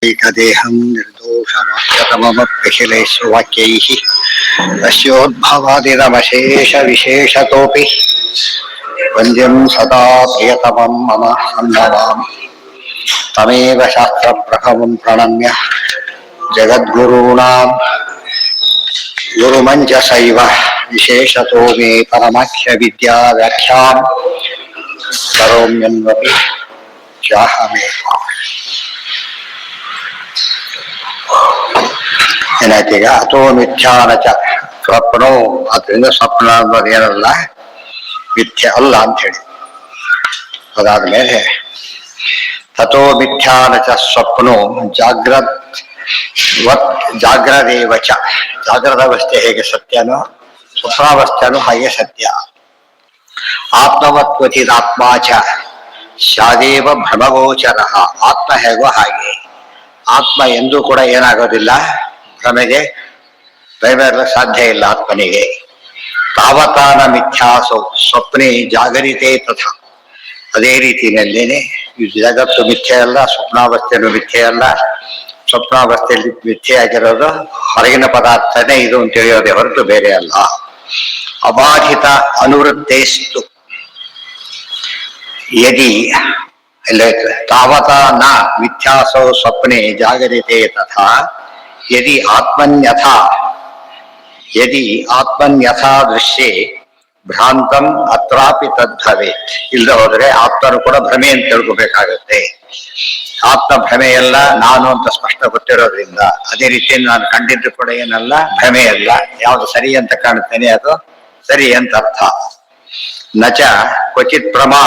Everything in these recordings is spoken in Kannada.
निर्दोषानन्तैकदेहं निर्दोषमाख्यतममप्रशिलेष्वाक्यैः तस्योद्भवादिदमशेषविशेषतोऽपि वन्द्यं सदा प्रियतमं मम सन्नवामि तमेव शास्त्रप्रभवं प्रणम्य जगद्गुरूणां गुरुमञ्जसैव विशेषतो मे परमाख्यविद्याव्याख्यां करोम्यन्वपि चाहमेव. ಏನಾಯ್ತೀಗ ಅಥೋ ಮಿಥ್ಯಾನಚ ಸ್ವಪ್ನೋ, ಅದರಿಂದ ಸ್ವಪ್ನ ಅನ್ನೋದು ಏನಲ್ಲ ಮಿಥ್ಯ ಅಲ್ಲ ಅಂತ ಹೇಳಿ. ಅದಾದ್ಮೇಲೆ ತಥೋ ಮಿಥ್ಯಾನಚ ಸ್ವಪ್ನೋ ಜಾಗ್ರದೇವಚ, ಜಾಗ್ರದ ಅವಸ್ಥೆ ಹೇಗೆ ಸತ್ಯನೋ ಸ್ವಪ್ನಾವಸ್ಥೆನೂ ಹಾಗೆ ಸತ್ಯ. ಆತ್ಮವತ್ವಚಿದಾತ್ಮಾಚ ಶಾದೇವ ಭ್ರಮಗೋಚರ, ಆತ್ಮ ಹೇಗೋ ಹಾಗೆ. ಆತ್ಮ ಎಂದೂ ಕೂಡ ಏನಾಗೋದಿಲ್ಲ, ಭ್ರಮೆಗೆ ಬರಲು ಸಾಧ್ಯ ಇಲ್ಲ ಆತ್ಮನಿಗೆ. ತಾವತಾನ ಮಿಥ್ಯಾಸೌ ಸ್ವಪ್ನೆ ಜಾಗರಿತೆ ತಥಾ, ಅದೇ ರೀತಿಯಲ್ಲೇನೆ ಜಗತ್ತು ಮಿಥ್ಯೆ ಅಲ್ಲ, ಸ್ವಪ್ನಾವಸ್ಥೆಯನ್ನು ಮಿಥ್ಯೆ ಅಲ್ಲ. ಸ್ವಪ್ನಾವಸ್ಥೆಯಲ್ಲಿ ಮಿಥ್ಯೆ ಆಗಿರೋದು ಹೊರಗಿನ ಪದಾರ್ಥನೇ ಇದು ಅಂತ ತಿಳಿಯೋದೇ ಹೊರತು ಬೇರೆ ಅಲ್ಲ. ಅಬಾಧಿತ ಅನುವೃತ್ತೇಸ್ತು ಯದಿ ತಾವತಾ ನ ಮಿಥ್ಯಾಸೌ ಸ್ವಪ್ನೆ ಜಾಗರಿತೆ ತಥಾ ಯದಿ ಆತ್ಮನ್ಯಥಾ ದೃಶ್ಯೆ ಭ್ರಾಂತಂ ಅತ್ರಾಪಿ ತದ್ಭವೇತ್. ಇಲ್ಲದೆ ಹೋದ್ರೆ ಆತ್ಮನು ಕೂಡ ಭ್ರಮೆ ಅಂತ ತಿಳ್ಕೋಬೇಕಾಗತ್ತೆ. ಆತ್ಮ ಭ್ರಮೆಯಲ್ಲ, ನಾನು ಅಂತ ಸ್ಪಷ್ಟ ಗೊತ್ತಿರೋದ್ರಿಂದ ಅದೇ ರೀತಿಯಲ್ಲಿ ನಾನು ಕಂಡಿದ್ದು ಕೂಡ ಏನಲ್ಲ, ಭ್ರಮೆಯಲ್ಲ. ಯಾವುದು ಸರಿ ಅಂತ ಕಾಣುತ್ತೇನೆ ಅದು ಸರಿ ಅಂತ ಅರ್ಥ. ನಚ ಕ್ವಚಿತ್ ಪ್ರಮಾ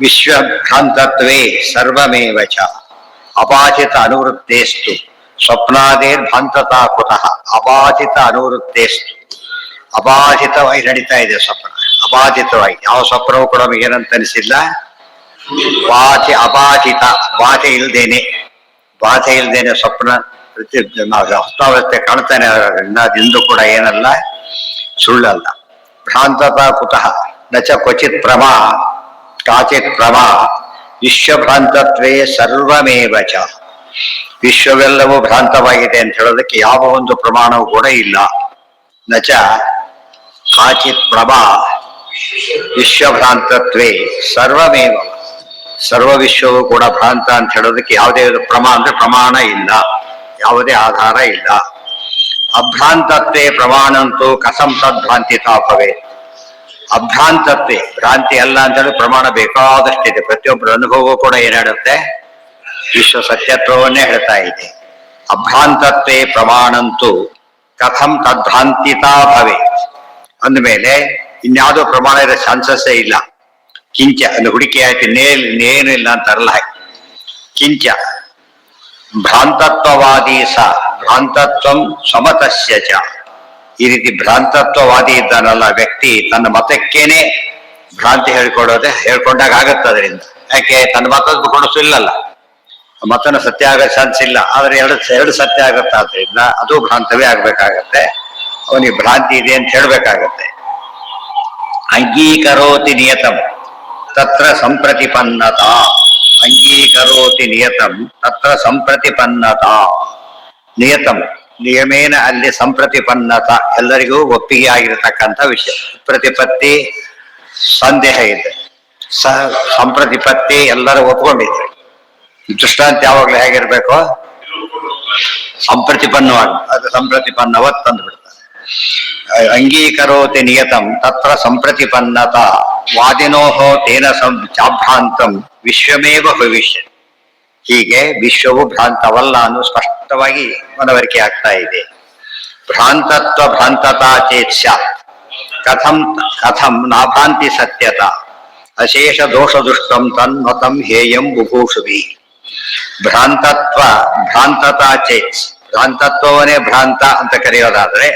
ವಿಶ್ವಭ್ರಾಂತತ್ವೇ ಸರ್ವಮೇವ ಚ ಅಬಾಧಿತ ಅನುವೃತ್ತೇಸ್ತು ಸ್ವಪ್ನಾದೇರ್ ಭ್ರಾಂತತಾ ಕುತಃ. ಅಬಾಧಿತ ಅನುವೃತ್ತೇಸ್ತು, ಅಬಾಧಿತವಾಗಿ ನಡೀತಾ ಇದೆ ಸ್ವಪ್ನ, ಅಬಾಧಿತವಾಗಿ. ಯಾವ ಸ್ವಪ್ನವೂ ಕೂಡ ಏನಂತ ಅನಿಸಿಲ್ಲ. ಅಬಾಧಿತ, ಬಾಧೆ ಇಲ್ದೇನೆ ಸ್ವಪ್ನ ಸ್ವಪ್ನಾವಸ್ಥೆ ಕಾಣ್ತಾನೆ ಇರೋದ್ರಿಂದ ಅದಿಂದು ಕೂಡ ಏನಲ್ಲ, ಸುಳ್ಳಲ್ಲ. ಭ್ರಾಂತತಾ ಕುತಃ ನಚ ಕ್ವಚಿತ್ ಪ್ರಮಾ ಕಾಚಿತ್ ಪ್ರಮಾ ವಿಶ್ವಭ್ರಾಂತತ್ವೇ ಸರ್ವಮೇವ ಚ. ವಿಶ್ವವೆಲ್ಲವೂ ಭ್ರಾಂತವಾಗಿದೆ ಅಂತ ಹೇಳೋದಕ್ಕೆ ಯಾವ ಒಂದು ಪ್ರಮಾಣವೂ ಕೂಡ ಇಲ್ಲ. ನಚ ಕಾಚಿತ್ ಪ್ರಮಾ ವಿಶ್ವಭ್ರಾಂತತ್ವೇ ಸರ್ವಮೇವ, ಸರ್ವ ವಿಶ್ವವು ಕೂಡ ಭ್ರಾಂತ ಅಂತ ಹೇಳೋದಕ್ಕೆ ಯಾವುದೇ ಪ್ರಮಾಣ ಇಲ್ಲ, ಯಾವುದೇ ಆಧಾರ ಇಲ್ಲ. ಅಭ್ರಾಂತತ್ವೇ ಪ್ರಮಾಣಂತೂ ಕಥಂ ತದ್ಭ್ರಾಂತಿತಾ ಭವೇತ್. ಅಭ್ರಾಂತತ್ವೇ, ಭ್ರಾಂತಿ ಅಲ್ಲ ಅಂತ ಹೇಳಿ ಪ್ರಮಾಣ ಬೇಕಾದಷ್ಟಿದೆ. ಪ್ರತಿಯೊಬ್ಬರ ಅನುಭವವೂ ಕೂಡ ಏನ್ ಹೇಳುತ್ತೆ, ವಿಶ್ವ ಸತ್ಯತ್ವವನ್ನೇ ಹೇಳ್ತಾ ಇದೆ. ಅಭ್ರಾಂತತ್ವೇ ಪ್ರಮಾಣಂತೂ ಕಥಂ ತದ್ಭ್ರಾಂತಿತಾ ಭವೇತ್ ಅಂದಮೇಲೆ ಇನ್ಯಾವುದೋ ಪ್ರಮಾಣ ಇರೋ ಚಾನ್ಸಸ್ಸೇ ಇಲ್ಲ. ಕಿಂಚ ಅಲ್ಲಿ ಹುಡುಕಿ ಆಯ್ತು, ಇನ್ನೇನು ಇಲ್ಲ ಅಂತಾರಲ್ಲ ಹಾಗೆ. ಕಿಂಚ ಭ್ರಾಂತತ್ವವಾದಿ ಸ ಭ್ರಾಂತತ್ವಂ ಸಮತಸ್ಯ ಚ. ಈ ರೀತಿ ಭ್ರಾಂತತ್ವವಾದಿ ಇದ್ದಾನಲ್ಲ ವ್ಯಕ್ತಿ, ತನ್ನ ಮತಕ್ಕೇನೆ ಭ್ರಾಂತಿ ಹೇಳ್ಕೊಂಡಾಗ ಆಗತ್ತೆ. ಅದರಿಂದ ಯಾಕೆ ತನ್ನ ಮತದ ಕೊಡಿಸು ಇಲ್ಲಲ್ಲ, ಮತನ ಸತ್ಯ ಆಗೋ ಚಾನ್ಸ್ ಇಲ್ಲ. ಆದ್ರೆ ಎರಡು ಸತ್ಯ ಆಗತ್ತೆ, ಆದ್ರಿಂದ ಅದು ಭ್ರಾಂತವೇ ಆಗ್ಬೇಕಾಗತ್ತೆ. ಅವನಿಗೆ ಭ್ರಾಂತಿ ಇದೆ ಅಂತ ಹೇಳ್ಬೇಕಾಗತ್ತೆ. ಅಂಗೀಕರೋತಿ ನಿಯತಂ ತತ್ರ ಸಂಪ್ರತಿಪನ್ನತಾ, ಅಂಗೀಕರೋತಿ ನಿಯತಂ ತತ್ರ ಸಂಪ್ರತಿಪನ್ನತಾ. ನಿಯತಂ ನಿಯಮೇನ ಅಲ್ಲಿ ಸಂಪ್ರತಿಪನ್ನತ, ಎಲ್ಲರಿಗೂ ಒಪ್ಪಿಗೆ ಆಗಿರತಕ್ಕಂಥ ವಿಷಯ. ಪ್ರತಿಪತ್ತಿ ಸಂದೇಹ ಇದೆ, ಸಂಪ್ರತಿಪತ್ತಿ ಎಲ್ಲರೂ ಒಪ್ಕೊಂಡಿದ್ರು. ದೃಷ್ಟಾಂತ ಯಾವಾಗಲೂ ಹೇಗಿರ್ಬೇಕು, ಸಂಪ್ರತಿಪನ್ನವಾಗಿ, ಅದು ಸಂಪ್ರತಿಪನ್ನವತ್ ತಂದು ಬಿಡ್ತಾರೆ. ಅಂಗೀಕರೋತಿ ನಿಯತಂ ತತ್ರ ಸಂಪ್ರತಿಪನ್ನತ ವಾದಿನೋಹೋ ತೇನ ಚಾಭ್ರಾಂತಂ ವಿಶ್ವಮೇವ ಭವಿಷ್ಯ. ಹೀಗೆ ವಿಶ್ವವು ಭ್ರಾಂತವಲ್ಲ ಅನ್ನೋ ಸ್ಪಷ್ಟವಾಗಿ ಮನವರಿಕೆ ಆಗ್ತಾ ಇದೆ. ಭ್ರಾಂತತ್ವ ಭ್ರಾಂತತಾ ಚೇತ್ ಸ್ಯಾತ್ ಕಥಂ ನಾಭ್ರಾಂತಿ ಸತ್ಯತ ಅಶೇಷ ದೋಷ ದುಷ್ಟಂ ತನ್ಮತಂ ಹೇಯಂ ಬುಭೂಷುಭಿ. ಭ್ರಾಂತತ್ವ ಭ್ರಾಂತತಾ ಚೇತ್, ಭ್ರಾಂತತ್ವವನ್ನೇ ಭ್ರಾಂತ ಅಂತ ಕರೆಯೋದಾದ್ರೆ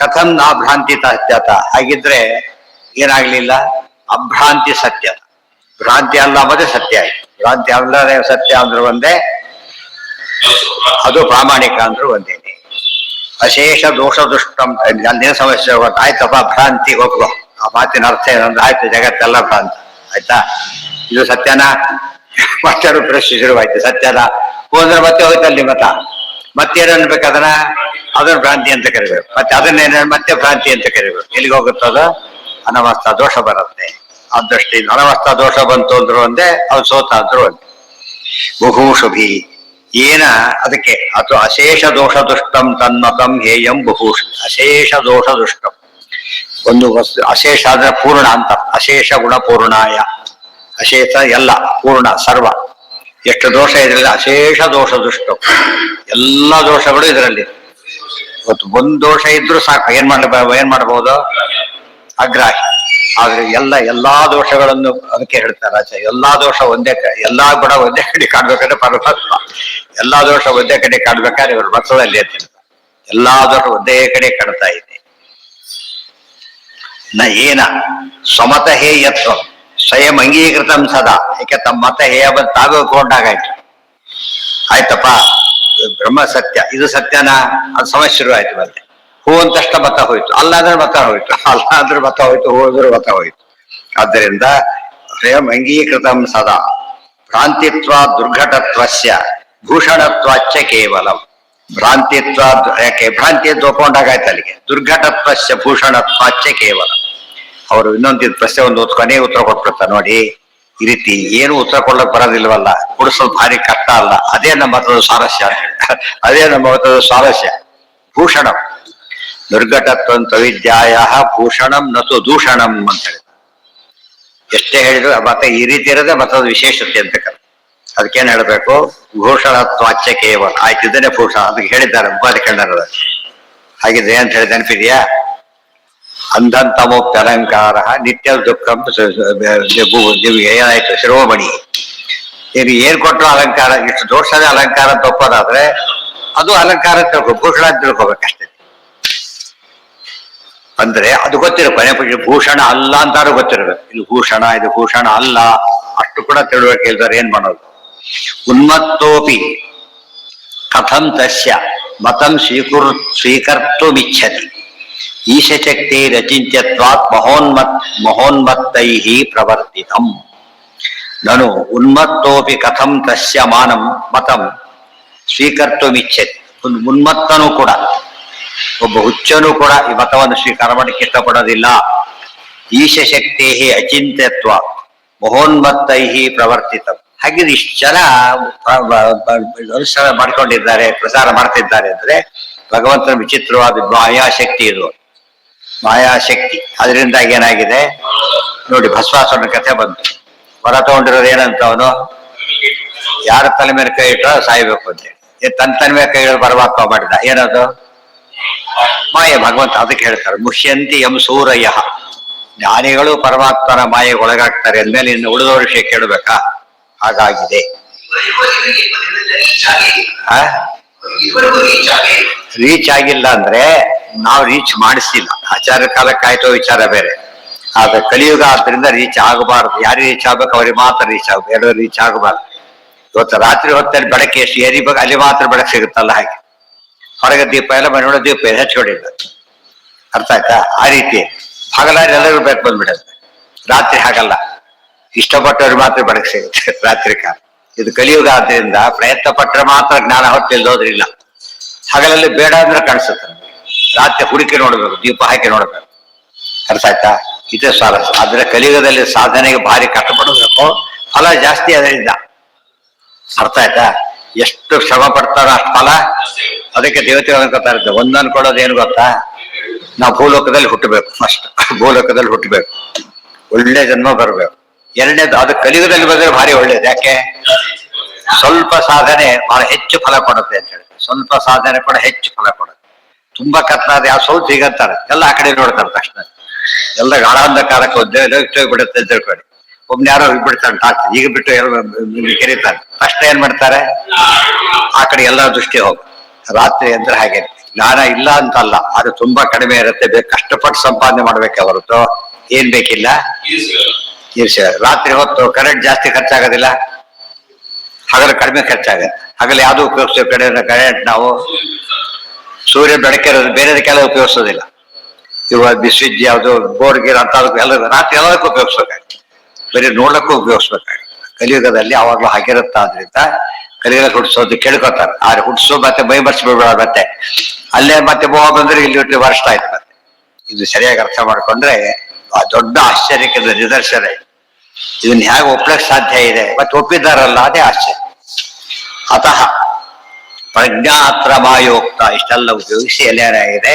ಕಥಂ ನಾಭ್ರಾಂತಿ ಸತ್ಯತ, ಹಾಗಿದ್ರೆ ಏನಾಗ್ಲಿಲ್ಲ, ಅಭ್ರಾಂತಿ ಸತ್ಯತ. ಭ್ರಾಂತಿ ಅಲ್ಲ ಮತ್ತೆ ಸತ್ಯ ಆಯ್ತು. ಭ್ರಾಂತಿ ಅಲ್ಲದೆ ಸತ್ಯ ಅಂದ್ರೂ ಒಂದೇ, ಅದು ಪ್ರಾಮಾಣಿಕ ಅಂದ್ರೂ ಒಂದೇನೆ. ಅಶೇಷ ದೋಷ ದುಷ್ಟಂ, ಅಲ್ಲೇನು ಸಮಸ್ಯೆ ಆಯ್ತಪ್ಪ, ಭ್ರಾಂತಿ ಒಪ್ಕೋ. ಆ ಮಾತಿನ ಅರ್ಥ ಏನಂದ್ರೆ ಆಯ್ತು, ಜಗತ್ತೆಲ್ಲ ಭ್ರಾಂತ ಆಯ್ತಾ, ಇದು ಸತ್ಯನಾ? ಮಾಸ್ಟರು ಪ್ರಶ್ನೆ ಶುರುವಾಯ್ತು, ಸತ್ಯನಾ? ಹೋದ್ರೆ ಮತ್ತೆ ಹೋಯ್ತಲ್ಲಿ ಮತ. ಮತ್ತೇನು ಅನ್ಬೇಕು ಅದನ್ನ ಭ್ರಾಂತಿ ಅಂತ ಕರಿಬೇಕು. ಮತ್ತೆ ಅದನ್ನೇನ ಮತ್ತೆ ಭ್ರಾಂತಿ ಅಂತ ಕರಿಬೇಕು. ಎಲ್ಲಿಗೆ ಹೋಗುತ್ತದ? ಅನವಸ್ಥಾ ದೋಷ ಬರುತ್ತೆ. ಆ ದೃಷ್ಟಿಯಿಂದ ಅನವಸ್ಥಾ ದೋಷ ಬಂತು ಅಂದ್ರು ಒಂದೇ, ಅವ್ರು ಸೋತ ಅಂದ್ರು ಒಂದೇ. ಬಹೂಷುಭಿ ಏನ ಅದಕ್ಕೆ ಅದು ಅಶೇಷ ದೋಷ ದುಷ್ಟಂ ತನ್ಮತಂ ಹೇಯಂ ಬಹೂಷುಭಿ. ಅಶೇಷ ದೋಷ ದುಷ್ಟಂ ಒಂದು ವಸ್ತು ಅಶೇಷ ಆದ್ರೆ ಪೂರ್ಣ ಅಂತ. ಅಶೇಷ ಗುಣ ಪೂರ್ಣಾಯ. ಅಶೇಷ ಎಲ್ಲ, ಪೂರ್ಣ ಸರ್ವ. ಎಷ್ಟು ದೋಷ ಇದರಲ್ಲಿ? ಅಶೇಷ ದೋಷ ದುಷ್ಟಂ. ಎಲ್ಲ ದೋಷಗಳು ಇದರಲ್ಲಿ. ಇವತ್ತು ಒಂದ್ ದೋಷ ಇದ್ರೂ ಸಾಕು. ಏನ್ ಮಾಡಬಹುದು? ಅಗ್ರಾಹಿ. ಆದ್ರೆ ಎಲ್ಲಾ ದೋಷಗಳನ್ನು ಅದಕ್ಕೆ ಹೇಳ್ತಾರೆ ಎಲ್ಲಾ ದೋಷ ಒಂದೇ ಎಲ್ಲಾ ಗುಣ ಒಂದೇ ಕಡೆ ಕಾಡ್ಬೇಕಾದ್ರೆ ಪರಮಾತ್ಮ. ಎಲ್ಲಾ ದೋಷ ಒಂದೇ ಕಡೆ ಕಾಡ್ಬೇಕಾದ್ರೆ ಇವರು ಭಕ್ತದಲ್ಲಿ ಅಂತ ಎಲ್ಲಾ ದೋಷ ಒಂದೇ ಕಡೆ ಕಾಡ್ತಾ ಇದೆ. ನ ಏನ ಸ್ವಮತ ಹೇಯತ್ವ ಸ್ವಯಂ ಅಂಗೀಕೃತಂ ಸದಾ. ಯಾಕೆ ತಮ್ಮ ಮತ ಹೇಯ ಬಂದು ತಾವೇ ಒಪ್ಕೊಂಡಾಗಾಯ್ತು. ಆಯ್ತಪ್ಪ, ಬ್ರಹ್ಮ ಸತ್ಯ, ಇದು ಸತ್ಯನಾ? ಅದು ಸಮಸ್ಯೆ ಶುರು ಆಯ್ತು. ಮತ್ತೆ ಹೂ ಅಂತಷ್ಟ ಮತ ಹೋಯ್ತು, ಅಲ್ಲ ಅಂದ್ರೆ ಮತ ಹೋಯ್ತು, ಅಲ್ಲ ಅಂದ್ರೆ ಮತ ಹೋಯ್ತು, ಹೂ ಅಂದ್ರೆ ಮತ ಹೋಯ್ತು. ಆದ್ದರಿಂದ ಸ್ವಯಂ ಅಂಗೀಕೃತಂ ಸದಾ ಭ್ರಾಂತಿತ್ವ ದುರ್ಘಟತ್ವಸ್ಯ ಭೂಷಣತ್ವಾಚ್ಚ ಕೇವಲಂ. ಭ್ರಾಂತಿತ್ವ ಯಾಕೆ ಭ್ರಾಂತಿ ಅಂತ ಒಪ್ಕೊಂಡಾಗಾಯ್ತು ಅಲ್ಲಿಗೆ. ದುರ್ಘಟತ್ವಸ್ಯ ಭೂಷಣತ್ವಾಚ್ಚ ಕೇವಲ. ಅವರು ಇನ್ನೊಂದು ಪ್ರಶ್ನೆ ಒಂದು ಕೊನೆ ಉತ್ತರ ಕೊಟ್ಬಿಡ್ತಾರೆ ನೋಡಿ. ಈ ರೀತಿ ಏನು ಉತ್ತರ ಕೊಡ್ಲಕ್ ಬರೋದಿಲ್ವಲ್ಲ, ಕೊಡಿಸೋದು ಭಾರಿ ಕಷ್ಟ ಅಲ್ಲ. ಅದೇ ನಮ್ಮ ಮತದ ಸ್ವಾರಸ್ಯ ಅಂತ ಹೇಳಿ. ಅದೇ ನಮ್ಮ ಮತದ ಸ್ವಾರಸ್ಯ. ಭೂಷಣಂ ದುರ್ಘಟತ್ವಂತ ವಿದ್ಯಾಯ ಭೂಷಣಂ ನತು ದೂಷಣಂ ಅಂತ ಹೇಳಿ. ಎಷ್ಟೇ ಹೇಳಿದ್ರು ಮತ ಈ ರೀತಿ ಇರೋದೇ ಮತದ ವಿಶೇಷತೆ ಅಂತ ಕರೆ. ಅದಕ್ಕೇನ್ ಹೇಳ್ಬೇಕು? ಭೂಷಣತ್ವಾಚ್ಯ ಕೇವಲ. ಆಯ್ತಿದ್ದೇನೆ ಭೂಷಣ. ಅದಕ್ಕೆ ಹೇಳಿದ್ದಾರೆ ಉಪಾಧಿಕಂಡರ. ಹಾಗಿದ್ರೆ ಅಂತ ಹೇಳಿ ನೆನಪಿದೆಯಾ? ಅಂಧಂತಮೋಪ್ಯಲಂಕಾರ ನಿತ್ಯ ದುಃಖಂ ಏನಾಯ್ತು? ಶಿರೋಮಣಿ. ಏನ್ ಕೊಟ್ಟರು ಅಲಂಕಾರ. ಇಷ್ಟು ದೋಷದ ಅಲಂಕಾರ ತಪ್ಪೋದಾದ್ರೆ ಅದು ಅಲಂಕಾರ ತಿಳ್ಕೊ, ಭೂಷಣ ಅಂತ ತಿಳ್ಕೊಬೇಕಷ್ಟೇ. ಅಂದ್ರೆ ಅದು ಗೊತ್ತಿರೋ ಕೊನೆ ಪಕ್ಷ ಭೂಷಣ ಅಲ್ಲ ಅಂತಾರು ಗೊತ್ತಿರ್ಬೇಕು. ಇದು ಭೂಷಣ, ಇದು ಭೂಷಣ ಅಲ್ಲ, ಅಷ್ಟು ಕೂಡ ತಿಳುವಳಿಕೆ ಇಲ್ದಾರೆ ಏನ್ ಮಾಡೋದು? ಉನ್ಮತ್ತೋಪಿ ಕಥಂ ತಸ್ಯ ಮತಂ ಸ್ವೀಕರ್ತುಮಿಚ್ಛತಿ ಈಶಶಕ್ತಿ ರಚಿಂತ್ಯತ್ವಾತ್ ಮಹೋನ್ಮತ್ತೈ ಪ್ರವರ್ತಿತಂ. ನನು ಉನ್ಮತ್ತೋಪಿ ಕಥಂ ತಸ್ಯ ಮತಂ ಸ್ವೀಕರ್ತುಮಿಚ್ಛತಿ. ಒಂದು ಉನ್ಮತ್ತನೂ ಕೂಡ, ಒಬ್ಬ ಹುಚ್ಚನೂ ಕೂಡ ಈ ಮತವನ್ನು ಸ್ವೀಕಾರ ಮಾಡಲಿಕ್ಕೆ ಇಷ್ಟಪಡೋದಿಲ್ಲ. ಈಶಶಕ್ತಿ ಅಚಿಂತ್ಯತ್ವ ಮಹೋನ್ಮತ್ತೈ ಪ್ರವರ್ತಿತಂ. ಹಾಗಿದ್ರೆ ಇಷ್ಟು ಜನ ಅನುಷ್ಠಾನ ಮಾಡ್ಕೊಂಡಿದ್ದಾರೆ, ಪ್ರಸಾರ ಮಾಡ್ತಿದ್ದಾರೆ ಅಂದ್ರೆ ಭಗವಂತನ ವಿಚಿತ್ರವಾದ ಮಾಯಾಶಕ್ತಿ ಇದು. ಮಾಯಾಶಕ್ತಿ. ಅದರಿಂದಾಗಿ ಏನಾಗಿದೆ ನೋಡಿ, ಭಸ್ಮಾಸುರನ ಕಥೆ ಬಂತು. ಹೊರ ತಗೊಂಡಿರೋದು ಏನಂತ ಅವನು? ಯಾರ ತಲೆ ಮೇಲೆ ಕೈ ಇಟ್ಟೋ ಸಾಯ್ಬೇಕು ಅಂತೇಳಿ. ತನ್ನ ತಲೆ ಮೇಲೆ ಕೈ ಇಡೋದು ಪರಮಾತ್ಮ ಮಾಡಿದ. ಏನದು? ಮಾಯೆ. ಭಗವಂತ ಅದಕ್ಕೆ ಹೇಳ್ತಾರೆ ಮುಷ್ಯಂತಿ ಎಂ ಸೂರಯ್ಯ. ಜ್ಞಾನಿಗಳು ಪರಮಾತ್ಮನ ಮಾಯೆಗೆ ಒಳಗಾಗ್ತಾರೆ ಅಂದ್ಮೇಲೆ ಇನ್ನು ಉಳಿದವರು ವಿಷಯ ಕೇಳಬೇಕಾ? ಹಾಗಾಗಿದೆ. ರೀಚ್ ಆಗಿಲ್ಲ ಅಂದ್ರೆ ನಾವು ರೀಚ್ ಮಾಡಿಸಿಲ್ಲ. ಆಚಾರ ಕಾಲಕ್ಕಾಯ್ತೋ ವಿಚಾರ ಬೇರೆ. ಆದ್ರೆ ಕಲಿಯುಗ ಆದ್ರಿಂದ ರೀಚ್ ಆಗಬಾರ್ದು. ಯಾರು ರೀಚ್ ಆಗ್ಬೇಕು ಅವ್ರಿಗೆ ಮಾತ್ರ ರೀಚ್ ಆಗ್ಬೇಕು. ಎರಡು ರೀಚ್ ಆಗಬಾರ್ದು. ಇವತ್ತು ರಾತ್ರಿ ಹೊತ್ತಲ್ಲಿ ಬೆಳಕೆ ಎಷ್ಟು ಏರಿಬೇಕು ಅಲ್ಲಿ ಮಾತ್ರ ಬೆಳಕು ಸಿಗುತ್ತಲ್ಲ. ಹಾಗೆ ಹೊರಗೆ ದೀಪ ಎಲ್ಲ ಮನೆ ದೀಪ ಹೆಚ್ಚಿಕೊಂಡಿಲ್ಲ. ಅರ್ಥ ಆಯ್ತಾ? ಆ ರೀತಿ ಹಗಲಾರಿ ಎಲ್ಲರೂ ಬೆಳಕು ಬಂದ್ಬಿಡುತ್ತೆ. ರಾತ್ರಿ ಹಾಗಲ್ಲ, ಇಷ್ಟಪಟ್ಟವ್ರಿಗೆ ಮಾತ್ರ ಬೆಳಕು ಸಿಗುತ್ತೆ ರಾತ್ರಿ ಕಾಲ. ಇದು ಕಲಿಯುಗ ಆದ್ರಿಂದ ಪ್ರಯತ್ನ ಪಟ್ಟರೆ ಮಾತ್ರ ಜ್ಞಾನ ಹೊತ್ತಿಲ್ದೋದ್ರಿಲ್ಲ. ಹಗಲಲ್ಲಿ ಬೇಡ ಅಂದ್ರೆ ಕಾಣಿಸುತ್ತೆ. ರಾತ್ರಿ ಹುಡುಕಿ ನೋಡ್ಬೇಕು, ದೀಪ ಹಾಕಿ ನೋಡ್ಬೇಕು. ಅರ್ಥ ಆಯ್ತಾ? ಇದೇ ಸ್ವಾರಸ್ಯ. ಆದ್ರೆ ಕಲಿಯುಗದಲ್ಲಿ ಸಾಧನೆಗೆ ಭಾರಿ ಕಷ್ಟಪಡಬೇಕು, ಫಲ ಜಾಸ್ತಿ ಅದರಿಂದ. ಅರ್ಥ ಆಯ್ತಾ? ಎಷ್ಟು ಶ್ರಮ ಪಡ್ತಾರೋ ಅಷ್ಟು ಫಲ. ಅದಕ್ಕೆ ದೇವತೆಗಳು ಅನ್ಕೋತಾ ಇರುತ್ತೆ. ಒಂದು ಅನ್ಕೊಳ್ಳೋದು ಏನು ಗೊತ್ತಾ? ನಾವು ಭೂಲೋಕದಲ್ಲಿ ಹುಟ್ಟಬೇಕು. ಫಸ್ಟ್ ಭೂಲೋಕದಲ್ಲಿ ಹುಟ್ಟಬೇಕು, ಒಳ್ಳೆ ಜನ್ಮ ಬರ್ಬೇಕು. ಎರಡನೇದು ಅದು ಕಲಿಯುಗದಲ್ಲಿ ಬಂದ್ರೆ ಭಾರಿ ಒಳ್ಳೇದು. ಯಾಕೆ? ಸ್ವಲ್ಪ ಸಾಧನೆ ಬಹಳ ಹೆಚ್ಚು ಫಲ ಕೊಡುತ್ತೆ ಅಂತ ಹೇಳಿ. ಸ್ವಲ್ಪ ಸಾಧನೆ ಕೂಡ ಹೆಚ್ಚು ಫಲ ಕೊಡುತ್ತೆ. ತುಂಬಾ ಕತ್ಲಾದ ಯಾವ ಸೌತ್ ಹೀಗಂತಾರೆ, ಎಲ್ಲ ಆ ಕಡೆ ನೋಡ್ತಾರೆ ತಕ್ಷಣ. ಎಲ್ಲ ಗಾಢಾಂಧಕಾರಕ್ಕೆ ಹೋಗ್ಬಿಡುತ್ತೆ ಅಂತ ತಿಳ್ಕೊಳ್ಳಿ. ಒಬ್ನ ಯಾರೋ ಬಿಡ್ತಾನೆ ಡಾಕ್ಟರ್, ಈಗ ಬಿಟ್ಟು ಕೆರೀತಾರೆ. ತಕ್ಷಣ ಏನ್ ಮಾಡ್ತಾರೆ? ಆ ಕಡೆ ಎಲ್ಲ ದೃಷ್ಟಿ ಹೋಗಿ. ರಾತ್ರಿ ಅಂದ್ರೆ ಹಾಗೆ. ಜ್ಞಾನ ಇಲ್ಲ ಅಂತಲ್ಲ, ಅದು ತುಂಬಾ ಕಡಿಮೆ ಇರುತ್ತೆ. ಕಷ್ಟಪಟ್ಟು ಸಂಪಾದನೆ ಮಾಡ್ಬೇಕೆ ಹೊರತು ಏನ್ ಬೇಕಿಲ್ಲ. ರಾತ್ರಿ ಹೊತ್ತು ಕರೆಂಟ್ ಜಾಸ್ತಿ ಖರ್ಚಾಗೋದಿಲ್ಲ, ಹಗಲು ಕಡಿಮೆ ಖರ್ಚಾಗುತ್ತೆ. ಹಗಲು ಯಾವ್ದು ಉಪಯೋಗಿಸೋ ಕಡೆ ಕರೆಂಟ್ ನಾವು ಸೂರ್ಯ ಬೆಳಕಿರೋದು, ಬೇರೆದಕ್ಕೆಲ್ಲ ಉಪಯೋಗಿಸೋದಿಲ್ಲ. ಇವಾಗ ಬಿಸ್ವಿಜ್ ಯಾವುದು ಬೋರ್ ಗೀರ್ ಅಂತ ಎಲ್ಲ ರಾತ್ರಿ ಎಲ್ಲದಕ್ಕೂ ಉಪಯೋಗಿಸ್ಬೇಕಾಗುತ್ತೆ. ಬರೀ ನೋಡ್ಲಿಕ್ಕೂ ಉಪಯೋಗಿಸ್ಬೇಕಾಗುತ್ತೆ. ಕಲಿಯುಗದಲ್ಲಿ ಅವಾಗ್ಲೂ ಹಾಗಿರುತ್ತಾದ್ರಿಂದ ಕಲಿಗಳಲ್ಲಿ ಹುಟ್ಟಿಸೋದು ಕೇಳ್ಕೊತಾರೆ. ಆದ್ರೆ ಹುಟ್ಟಿಸೋ ಮತ್ತೆ ಬೈ ಬರ್ಸ್ಬಿಡ್ಬೇಡ ಮತ್ತೆ ಅಲ್ಲೇ ಮತ್ತೆ ಬೋವ ಬಂದ್ರೆ ಇಲ್ಲಿ ಹುಟ್ಟಿ ವರ್ಷ ಆಯ್ತು ಮತ್ತೆ. ಇದು ಸರಿಯಾಗಿ ಅರ್ಥ ಮಾಡ್ಕೊಂಡ್ರೆ ಆ ದೊಡ್ಡ ಆಶ್ಚರ್ಯಕ್ಕೆ ನಿದರ್ಶನ ಇದೆ. ಇದನ್ನ ಹೇಗೆ ಒಪ್ಲಕ್ ಸಾಧ್ಯ ಇದೆ, ಮತ್ತೆ ಒಪ್ಪಿದ್ದಾರಲ್ಲ ಅದೇ ಆಶ್ಚರ್ಯ. ಅತಃ ಪ್ರಜ್ಞಾತ್ರ ಮಾಯೋಕ್ತ ಇಷ್ಟೆಲ್ಲ ಉಪಯೋಗಿಸಿ ಎಲ್ಲೇನಾಗಿದೆ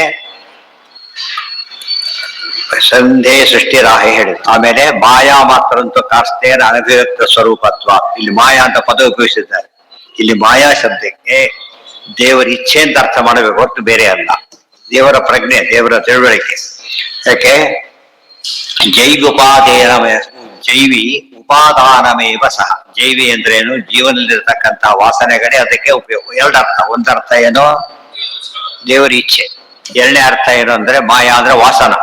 ಸಂಧೆ ಸೃಷ್ಟಿರಾಹ ಹೇಳಿದ್ರು. ಆಮೇಲೆ ಮಾಯಾ ಮಾತ್ರ ಅಂತೂ ಕಾಸ್ತೇನ ಅನಭಿವ್ಯಕ್ತ ಸ್ವರೂಪತ್ವ, ಇಲ್ಲಿ ಮಾಯಾ ಅಂತ ಪದ ಉಪಯೋಗಿಸಿದ್ದಾರೆ. ಇಲ್ಲಿ ಮಾಯಾ ಶಬ್ದಕ್ಕೆ ದೇವರ ಇಚ್ಛೆ ಅಂತ ಅರ್ಥ ಮಾಡಬೇಕು, ಹೊರತು ಬೇರೆ ಅಲ್ಲ. ದೇವರ ಪ್ರಜ್ಞೆ, ದೇವರ ತಿಳುವಳಿಕೆ. ಯಾಕೆ ಜೈವಿ ಉಪಾದಾನಮೇವ ಸಹ. ಜೈವಿ ಅಂದ್ರೇನು? ಜೀವನದಲ್ಲಿರ್ತಕ್ಕಂತಹ ವಾಸನೆಗಳೇ ಅದಕ್ಕೆ ಉಪಯೋಗ. ಎರಡರ್ಥ. ಒಂದರ್ಥ ಏನು? ದೇವರ ಇಚ್ಛೆ. ಎರಡನೇ ಅರ್ಥ ಏನು ಅಂದ್ರೆ ಮಾಯಾ ಅಂದ್ರೆ ವಾಸನ,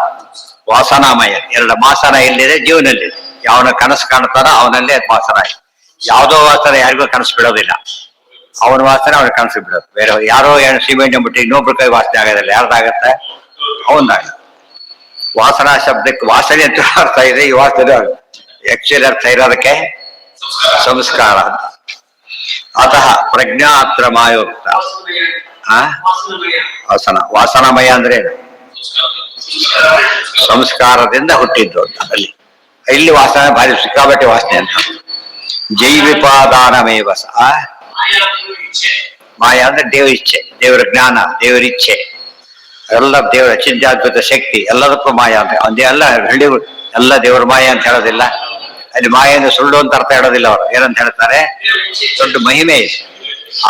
ವಾಸನಾಮಯ. ಎರಡು ಮಾಸನ ಎಲ್ಲಿದೆ? ಜೀವನಲ್ಲಿದೆ. ಯಾವನ ಕನಸು ಕಾಣ್ತಾನೋ ಅವನಲ್ಲೇ ವಾಸನ ಇದೆ. ಯಾವುದೋ ವಾಸನ ಯಾರಿಗೂ ಕನಸು ಬಿಡೋದಿಲ್ಲ. ಅವನ ವಾಸನೆ ಅವ್ನ ಕನಸು ಬಿಡೋದು. ಬೇರೆ ಯಾರೋ ಸಿಮೆಂಟ್ ಬಿಟ್ಟು ಇನ್ನೊಬ್ರ ಕೈ ವಾಸನೆ ಆಗೋದಿಲ್ಲ. ಯಾರ್ದಾಗತ್ತೆ? ಅವನಾಗುತ್ತೆ. ವಾಸನಾ ಶಬ್ದಕ್ಕೆ ವಾಸನೆ ಅಂತ ಅರ್ಥ ಇದೆ. ಈ ವಾಸನೆ ಆಕ್ಚುಲಿ ಅರ್ಥ ಇರೋದಕ್ಕೆ ಸಂಸ್ಕಾರ ಅಂತ. ಅತಃ ಪ್ರಜ್ಞಾತ್ರ ಮಾಯೋಕ್ತ. ವಾಸನ, ವಾಸನಾಮಯ ಅಂದ್ರೆ ಸಂಸ್ಕಾರದಿಂದ ಹುಟ್ಟಿದ್ದು ಅಂತ. ಇಲ್ಲಿ ವಾಸನೆ ಭಾರಿ ಸಿಕ್ಕಾಬಟ್ಟೆ ವಾಸನೆ ಅಂತ. ಜೈವಿಪಾದಾನಮೇವ ಸಹ. ಮಾಯಾ ಅಂದ್ರೆ ದೇವರ ಇಚ್ಛೆ, ದೇವರ ಜ್ಞಾನ, ದೇವರ ಇಚ್ಛೆ, ಎಲ್ಲ ದೇವರ ಚಿಂತಾದ್ಭುತ ಶಕ್ತಿ, ಎಲ್ಲದಕ್ಕೂ ಮಾಯಾ ಅಂತ. ಒಂದೇ ಎಲ್ಲ ಹಳ್ಳಿ ಎಲ್ಲ ದೇವರ ಮಾಯಾ ಅಂತ ಹೇಳೋದಿಲ್ಲ. ಅಲ್ಲಿ ಮಾಯನ್ನು ಸುಳ್ಳು ಅಂತ ಅರ್ಥ ಹೇಳೋದಿಲ್ಲ. ಅವರು ಏನಂತ ಹೇಳ್ತಾರೆ? ದೊಡ್ಡ ಮಹಿಮೆ ಇದೆ,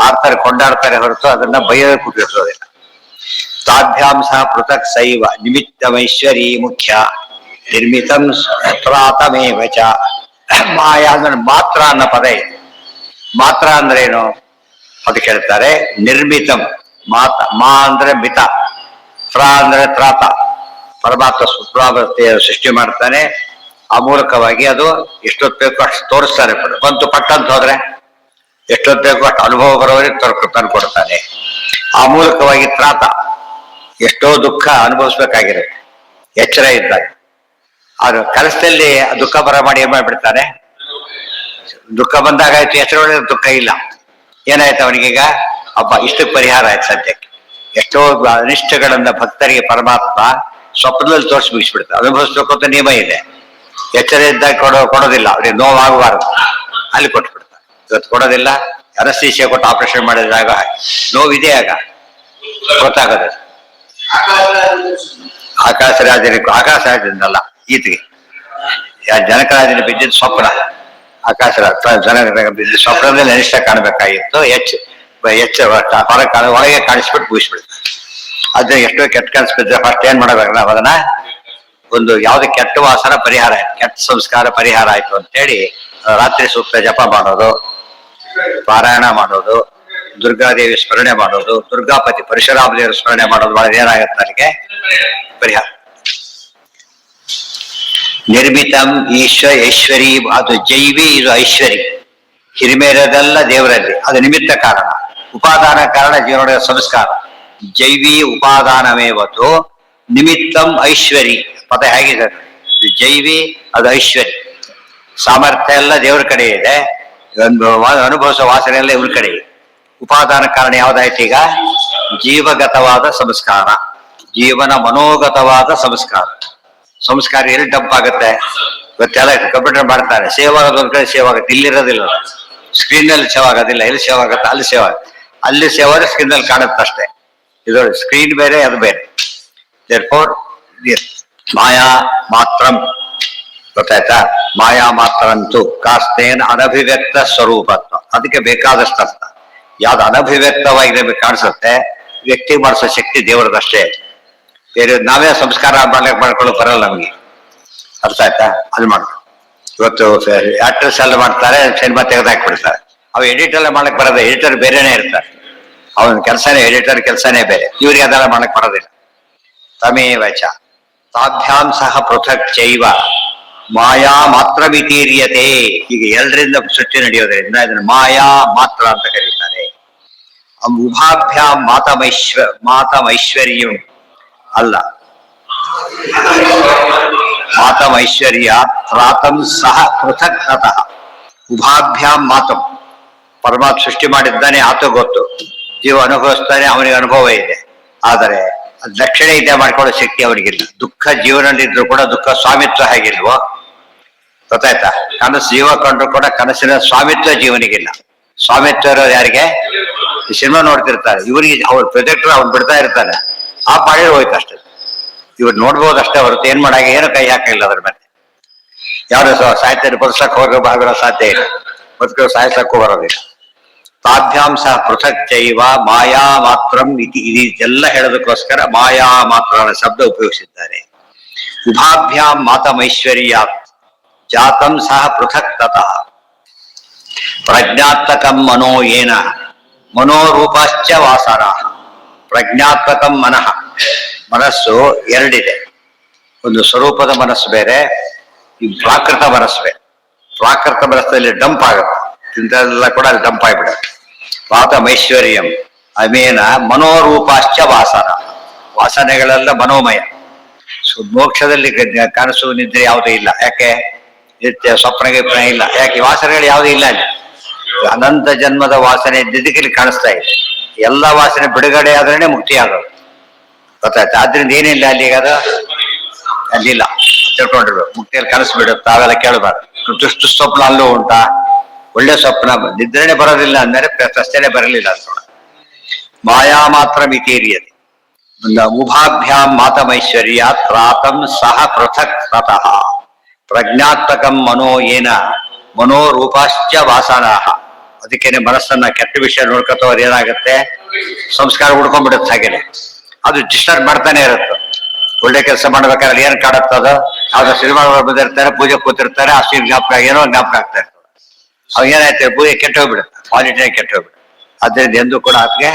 ಆಡ್ತಾರೆ, ಕೊಂಡಾಡ್ತಾರೆ ಹೊರತು ಅದನ್ನ ಬೈಯೋದಕ್ಕೆ ಉಪಯೋಗಿಸೋದಿಲ್ಲ. ತಾಭ್ಯಾಂಸ ಪೃಥಕ್ ಸೈವ ನಿಮಿತ್ತಮೈಶ್ವರಿ ಮುಖ್ಯ ನಿರ್ಮಿತಂ ಪ್ರಾತಮೇವ ಚ. ಮಾಯಾ ಅಂದ್ರೆ ಮಾತ್ರ ಅನ್ನೋ ಪದ ಇದೆ. ಮಾತ್ರ ಅಂದ್ರೆ ಏನು ಅದು ಕೇಳ್ತಾರೆ. ನಿರ್ಮಿತಂ ಮಾತ, ಮಾ ಅಂದ್ರೆ ಮಿತ, ಪ್ರ ಅಂದ್ರೆ ತ್ರಾತ. ಪರಮಾತ್ಮ ಸುಪ್ರಾವಸ್ಥೆಯ ಸೃಷ್ಟಿ ಮಾಡ್ತಾನೆ. ಆ ಮೂಲಕವಾಗಿ ಅದು ಎಷ್ಟೊತ್ತು ಬೇಕು ಅಷ್ಟು ತೋರಿಸ್ತಾನೆ. ಬಂತು ಪಟ್ಟಂತ ಹೋದ್ರೆ ಎಷ್ಟೊತ್ತು ಬೇಕು ಅಷ್ಟು ಅನುಭವ ಬರೋವರೆಗೆ ತಂದ್ಕೊಡ್ತಾನೆ. ಆ ಮೂಲಕವಾಗಿ ತ್ರಾತ, ಎಷ್ಟೋ ದುಃಖ ಅನುಭವಿಸ್ಬೇಕಾಗಿರುತ್ತೆ ಎಚ್ಚರ ಇದ್ದಾಗ. ಅದು ಕೆಲಸದಲ್ಲಿ ದುಃಖ ಬರ ಮಾಡಿ ಏನ್ ಮಾಡ್ಬಿಡ್ತಾನೆ? ದುಃಖ ಬಂದಾಗಾಯ್ತು, ಎಚ್ಚರ ಒಳಗೆ ದುಃಖ ಇಲ್ಲ. ಏನಾಯ್ತು ಅವನಿಗೀಗ? ಹಬ್ಬ, ಇಷ್ಟಕ್ಕೆ ಪರಿಹಾರ ಆಯ್ತು ಸದ್ಯಕ್ಕೆ. ಎಷ್ಟೋ ಅನಿಷ್ಟಗಳನ್ನ ಭಕ್ತರಿಗೆ ಪರಮಾತ್ಮ ಸ್ವಪ್ನದಲ್ಲಿ ತೋರಿಸಿ ಮುಗಿಸ್ಬಿಡ್ತಾರೆ. ಅನುಭವಿಸ್ಬೇಕು ಅಂತ ನಿಯಮ ಇದೆ. ಎಚ್ಚರ ಇದ್ದಾಗ ಕೊಡೋದಿಲ್ಲ. ಅವ್ರಿಗೆ ನೋವಾಗಬಾರದು, ಅಲ್ಲಿ ಕೊಟ್ಬಿಡ್ತಾರೆ. ಇವತ್ತು ಕೊಡೋದಿಲ್ಲ. ಅನಸ್ತೇಶಿಯಾ ಕೊಟ್ಟು ಆಪರೇಷನ್ ಮಾಡಿದಾಗ ನೋವಿದೆ, ಆಗ ಗೊತ್ತಾಗದು. ಆಕಾಶರಾಜನಿಂದಲ್ಲ, ಈತಿಗೆ ಜನಕರಾಜನ ಬಿದ್ದಿದ್ದು ಸ್ವಪ್ನ. ಜನಕ ಬಿದ್ದ ಸ್ವಪ್ನದಲ್ಲಿ ಅನಿಷ್ಟ ಕಾಣಬೇಕಾಗಿತ್ತು. ಒಳಗೆ ಕಾಣಿಸ್ಬಿಟ್ಟು ಮುಗಿಸ್ಬಿಡ್ತಾರೆ. ಅದ್ರ ಎಷ್ಟೋ ಕೆಟ್ಟ ಕನಸು ಬಿದ್ದರೆ ಫಸ್ಟ್ ಏನ್ ಮಾಡಬೇಕು ನಾವು? ಅದನ್ನ ಒಂದು ಯಾವ್ದು ಕೆಟ್ಟ ವಾಸನ ಪರಿಹಾರ ಆಯ್ತು, ಕೆಟ್ಟ ಸಂಸ್ಕಾರ ಪರಿಹಾರ ಆಯ್ತು ಅಂತೇಳಿ ರಾತ್ರಿ ಸೂಕ್ತ ಜಪ ಮಾಡೋದು, ಪಾರಾಯಣ ಮಾಡೋದು, ದುರ್ಗಾದೇವಿ ಸ್ಮರಣೆ ಮಾಡೋದು, ದುರ್ಗಾಪತಿ ಪರಶುರಾಮ ದೇವರ ಸ್ಮರಣೆ ಮಾಡೋದು ಮಾಡಿದ್ರೆ ಏನಾಗುತ್ತೆ ನನಗೆ ಪರಿಹಾರ. ನಿರ್ಮಿತಂ ಐಶ್ವರಿ, ಅದು ಜೈವಿ, ಇದು ಐಶ್ವರಿ. ಹಿರಿಮೆ ಇರೋದೆಲ್ಲ ದೇವರಲ್ಲಿ, ಅದು ನಿಮಿತ್ತ ಕಾರಣ. ಉಪಾದಾನ ಕಾರಣ ಜೀವನದ ಸಂಸ್ಕಾರ. ಜೈವಿ ಉಪಾದಾನಮೇವತ್ತು ನಿಮಿತ್ತಂ ಐಶ್ವರಿ. ಪದ ಹೇಗಿದೆ? ಜೈವಿ, ಅದು ಐಶ್ವರಿ. ಸಾಮರ್ಥ್ಯ ಎಲ್ಲ ದೇವ್ರ ಕಡೆ ಇದೆ, ಒಂದು ಅನುಭವಿಸೋ ವಾಸನೆ ಎಲ್ಲ ಇವ್ರ ಕಡೆ ಇದೆ. ಉಪಾದಾನ ಕಾರಣ ಯಾವ್ದಾಯ್ತು ಈಗ? ಜೀವಗತವಾದ ಸಂಸ್ಕಾರ, ಜೀವನ ಮನೋಗತವಾದ ಸಂಸ್ಕಾರ. ಸಂಸ್ಕಾರ ಎಲ್ಲಿ ಡಂಪ್ ಆಗುತ್ತೆ? ಇವತ್ತೆಲ್ಲ ಕಂಪ್ಯೂಟರ್ ಮಾಡ್ತಾರೆ, ಸೇವ್ ಆಗೋದು ಒಂದ್ ಕಡೆ ಸೇವ್ ಆಗುತ್ತೆ, ಇಲ್ಲಿರೋದಿಲ್ಲ. ಸ್ಕ್ರೀನ್ ನಲ್ಲಿ ಸೇವ್ ಆಗೋದಿಲ್ಲ. ಎಲ್ಲಿ ಸೇವ್ ಆಗುತ್ತೆ? ಅಲ್ಲಿ ಸೇವ್ ಆಗುತ್ತೆ. ಅಲ್ಲಿ ಸೇವ್ ಆದ್ರೆ ಸ್ಕ್ರೀನ್ ನಲ್ಲಿ ಕಾಣುತ್ತೆ ಅಷ್ಟೇ. ಇದು ಸ್ಕ್ರೀನ್ ಬೇರೆ, ಅದು ಬೇರೆ. therefore ಮಾಯಾ ಮಾತ್ರಂ, ಗೊತ್ತಾಯ್ತಾ? ಮಾಯಾ ಮಾತ್ರ ಅಂತೂ ಕಾಸ್ತೇನ ಅನಭಿವ್ಯಕ್ತ ಸ್ವರೂಪತ್ವ. ಅದಕ್ಕೆ ಬೇಕಾದಷ್ಟು ಅರ್ಥ. ಯಾವ್ದು ಅನಭಿವ್ಯಕ್ತವಾಗಿದೆ ಕಾಣಿಸುತ್ತೆ, ವ್ಯಕ್ತಿ ಮಾಡಿಸೋ ಶಕ್ತಿ ದೇವರದಷ್ಟೇ. ಬೇರೆ ನಾವೇ ಸಂಸ್ಕಾರ ಮಾಡ್ಕೊಳ್ಳೋಕೆ ಬರಲ್ಲ ನಮಗೆ. ಅರ್ಥ ಆಯ್ತಾ? ಅದು ಮಾಡ್ಬೇಕು. ಇವತ್ತು ಆಕ್ಟರ್ಸ್ ಎಲ್ಲ ಮಾಡ್ತಾರೆ, ಸಿನಿಮಾ ತೆಗೆದಾಕ್ಬಿಡ್ತಾರೆ. ಅವು ಎಡಿಟ್ ಎಲ್ಲ ಮಾಡಕ್ ಬರೋದು. ಎಡಿಟರ್ ಬೇರೆನೆ ಇರ್ತಾರೆ, ಅವನ ಕೆಲಸನೇ ಎಡಿಟರ್ ಕೆಲಸನೇ ಬೇರೆ. ಇವ್ರಿಗೆ ಅದೆಲ್ಲ ಮಾಡಕ್ ಬರೋದಿಲ್ಲ. ತಮೇವ ಚ ತಾಭ್ಯಾಂ ಸಹ ಪೃಥಕ್ ಚೈವ ಮಾಯಾ ಮಾತ್ರ ಮಿತೀರ್ಯತೆ. ಈಗ ಎಲ್ಲರಿಂದ ಸೃಷ್ಟಿ ನಡೆಯೋದ್ರಿಂದ ಇದನ್ನು ಮಾಯಾ ಮಾತ್ರ ಅಂತ ಕರೀತಾರೆ. ಉಭಾಭ್ಯಾಂ ಮಾತಮೈಶ್ವರ್ಯಂ ಅಲ್ಲ, ಮಾತಮೈಶ್ವರ್ಯ ತ್ರಾತಂ ಸಹ ಪೃಥಕ್ ತತಃ. ಉಭಾಭ್ಯಾಂ ಮಾತಂ, ಪರಮಾತ್ಮ ಸೃಷ್ಟಿ ಮಾಡಿದ್ದಾನೆ ಆತ ಗೊತ್ತು, ಜೀವ ಅನುಭವಿಸ್ತಾನೆ, ಅವನಿಗೆ ಅನುಭವ ಇದೆ. ಆದರೆ ರಕ್ಷಣೆ ಇದೆ ಮಾಡ್ಕೊಳ್ಳೋ ಶಕ್ತಿ ಅವನಿಗಿಲ್ಲ. ದುಃಖ ಜೀವನದಲ್ಲಿದ್ರು ಕೂಡ ದುಃಖ ಸ್ವಾಮಿತ್ವ ಹೇಗಿಲ್ವೋ ಗೊತ್ತಾಯ್ತಾ? ಕನಸು ಜೀವ ಕಂಡ್ರು ಕೂಡ ಕನಸಿನ ಸ್ವಾಮಿತ್ವ ಜೀವನಿಗಿಲ್ಲ. ಸ್ವಾಮಿತ್ವ ಇರೋದು ಯಾರಿಗೆ? ಈ ಸಿನಿಮಾ ನೋಡ್ತಿರ್ತಾರೆ, ಇವರಿಗೆ ಅವ್ರ ಪ್ರೊಜೆಕ್ಟರ್ ಅವ್ನು ಬಿಡ್ತಾ ಇರ್ತಾನೆ, ಆ ಪಾಡಿ ಹೋಯ್ತು ಅಷ್ಟೇ. ಇವ್ರು ನೋಡ್ಬೋದು ಅಷ್ಟೇ ಹೊರತು ಏನ್ ಮಾಡಾಗ ಏನು ಕೈ ಹಾಕಿಲ್ಲ ಅದ್ರ ಮೇಲೆ. ಯಾರು ಸಾಹಿತ್ಯ ಬದುಸಕ್ ಹೋಗೋ ಸಾಧ್ಯ ಇಲ್ಲ, ಬದುಕೋ ಸಾಯಿಸಕ್ಕೂ ಬರೋದಿಲ್ಲ. ತಾಭ್ಯಾಂಶ ಪೃಥಕ್ ಚೈವ ಮಾಯಾ ಮಾತ್ರಂ ಇತಿ ಇದೆಲ್ಲ ಹೇಳೋದಕ್ಕೋಸ್ಕರ ಮಾಯಾ ಮಾತ್ರ ಅನ್ನೋ ಶಬ್ದ ಉಪಯೋಗಿಸಿದ್ದಾರೆ. ಉಭಾಭ್ಯಾಂ ಮಾತಮೈಶ್ವರ್ಯಾತ್ ಜಾತಂ ಸಹ ಪೃಥಕ್ ತತಃ ಪ್ರಜ್ಞಾತ್ಮಕಂ ಮನೋ ಏನ ಮನೋರೂಪಾಶ್ಚ ವಾಸನ. ಪ್ರಜ್ಞಾತ್ಮಕಂ ಮನಃ, ಮನಸ್ಸು ಎರಡಿದೆ. ಒಂದು ಸ್ವರೂಪದ ಮನಸ್ಸು ಬೇರೆ, ಈ ಪ್ರಾಕೃತ ಮನಸ್ಸು ಬೇರೆ. ಪ್ರಾಕೃತ ಮನಸ್ಸಲ್ಲಿ ಡಂಪ್ ಆಗುತ್ತೆ, ಇಂಥದ್ದೆಲ್ಲ ಕೂಡ ಅಲ್ಲಿ ಡಂಪ್ ಆಗಿಬಿಡುತ್ತೆ. ವಾತಮೈಶ್ವರ್ಯಂ ಅಮೇನ ಮನೋರೂಪಾಶ್ಚ ವಾಸನ. ವಾಸನೆಗಳೆಲ್ಲ ಮನೋಮಯ. ಮೋಕ್ಷದಲ್ಲಿ ಕನಸು ನಿದ್ರೆ ಯಾವುದೂ ಇಲ್ಲ. ಯಾಕೆ? ನಿತ್ಯ ಸ್ವಪ್ನ ಗಿಪ್ನ ಇಲ್ಲ. ಯಾಕೆ? ವಾಸನೆಗಳು ಯಾವುದೂ ಇಲ್ಲ ಅಲ್ಲಿ. ಅನಂತ ಜನ್ಮದ ವಾಸನೆ ಇದ್ದಿದ್ದಕ್ಕೆ ಕಾಣಿಸ್ತಾ ಇದೆ. ಎಲ್ಲ ವಾಸನೆ ಬಿಡುಗಡೆ ಆದ್ರೇನೆ ಮುಕ್ತಿ ಆಗೋದು, ಗೊತ್ತಾಯ್ತು? ಆದ್ರಿಂದ ಏನಿಲ್ಲ ಅಲ್ಲಿಗ, ಅದು ಅಲ್ಲಿಲ್ಲ ತಿಳ್ಕೊಂಡಿರ್ಬೇಕು. ಮುಕ್ತಿಯಲ್ಲಿ ಕನಸು ಬಿಡುತ್ತೆ, ಅವೆಲ್ಲ ಕೇಳಬಾರ್ದು. ದುಷ್ಟು ಸ್ವಪ್ನ ಅಲ್ಲೂ ಉಂಟಾ? ಒಳ್ಳೆ ಸ್ವಪ್ನ ನಿದ್ರೆನೆ ಬರೋದಿಲ್ಲ ಅಂದರೆ ಪ್ರಶ್ನೆ ಬರಲಿಲ್ಲ ಅಂತ. ಮಾಯಾ ಮಾತ್ರ ಮಿತೀರಿಯದೆ. ಉಭಾಭ್ಯಾಂ ಮಾತಮೈಶ್ವರ್ಯಾತ್ ಪ್ರಾತಂ ಸಹ ಪೃಥಕ್ ತತಃ ಪ್ರಜ್ಞಾತ್ಮಕಂ ಮನೋ ಏನ ಮನೋರೂಪಾಶ್ಚ ವಾಸನಾಹ. ಅದಕ್ಕೇನೆ ಮನಸ್ಸನ್ನ ಕೆಟ್ಟ ವಿಷಯ ನೋಡ್ಕೊತವ್ರು ಏನಾಗುತ್ತೆ, ಸಂಸ್ಕಾರ ಉಡ್ಕೊಂಡ್ಬಿಡುತ್ತೆ. ಹಾಗೇನೆ ಅದು ಡಿಸ್ಟರ್ಬ್ ಮಾಡ್ತಾನೆ ಇರುತ್ತೆ. ಒಳ್ಳೆ ಕೆಲಸ ಮಾಡ್ಬೇಕಾದ್ರೆ ಏನ್ ಕಾಡುತ್ತದು? ಯಾವ್ದೋ ಸಿನಿಮಾ ಬಂದಿರ್ತಾರೆ, ಪೂಜೆ ಕೂತಿರ್ತಾರೆ, ಅಷ್ಟು ಜ್ಞಾಪಕ ಏನೋ ಜ್ಞಾಪಕ ಆಗ್ತಾ ಇರ್ತದೆ. ಅವಾಗ ಏನಾಯ್ತು, ಪೂಜೆ ಕೆಟ್ಟ ಹೋಗ್ಬಿಡುತ್ತೆ, ಕ್ವಾಲಿಟಿನೇ ಕೆಟ್ಟ ಹೋಗ್ಬಿಡುತ್ತೆ. ಅದ್ರಿಂದ ಎಂದೂ ಕೂಡ ಅದಕ್ಕೆ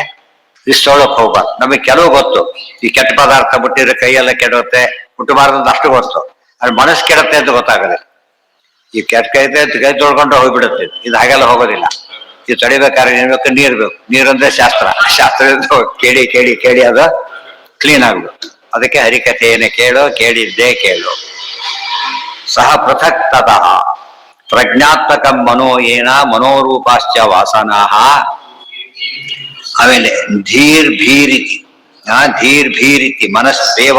ಇಷ್ಟೊಳಕ್ ಹೋಗ್ಬಾರ್ದು. ನಮಗೆ ಕೆಲವು ಗೊತ್ತು, ಈ ಕೆಟ್ಟ ಪದಾರ್ಥ ಬಿಟ್ಟಿದ್ರೆ ಕೈಯೆಲ್ಲ ಕೆಡುತ್ತೆ, ಮುಟ್ಟಬಾರ್ದು ಅಂತ ಅಷ್ಟು ಗೊತ್ತು. ಅದು ಮನಸ್ಸು ಕೆಡುತ್ತೆ ಅಂತ ಗೊತ್ತಾಗೋದಿಲ್ಲ. ಈ ಕೆಟ್ಟ ಕೈ ತೊಳ್ಕೊಂಡ್ರೆ ಹೋಗ್ಬಿಡುತ್ತೆ. ಇದು ಹಾಗೆಲ್ಲ ಹೋಗೋದಿಲ್ಲ. ಇದು ತಡಿಬೇಕಾದ್ರೆ ಏನ್ಬೇಕು? ನೀರ್ ಬೇಕು. ನೀರಂದ್ರೆ ಶಾಸ್ತ್ರ. ಶಾಸ್ತ್ರದಿಂದ ಕೇಳಿ ಕೇಳಿ ಕೇಳಿ ಅದು ಕ್ಲೀನ್ ಆಗ್ಬೇಕು. ಅದಕ್ಕೆ ಹರಿಕಥೆಯನ್ನು ಕೇಳು, ಕೇಳಿದ್ದೇ ಕೇಳು. ಸಹ ಪೃಥಕ್ ತತಃ ಪ್ರಜ್ಞಾತ್ಮಕಂ ಮನೋ ಏನ ಮನೋರೂಪಾಶ್ಚ ವಾಸನಾಹ. ಆಮೇಲೆ ಧೀರ್ ಭೀರಿತಿ ಧೀರ್ ಭೀರಿತಿ ಮನಸ್ಪೇವ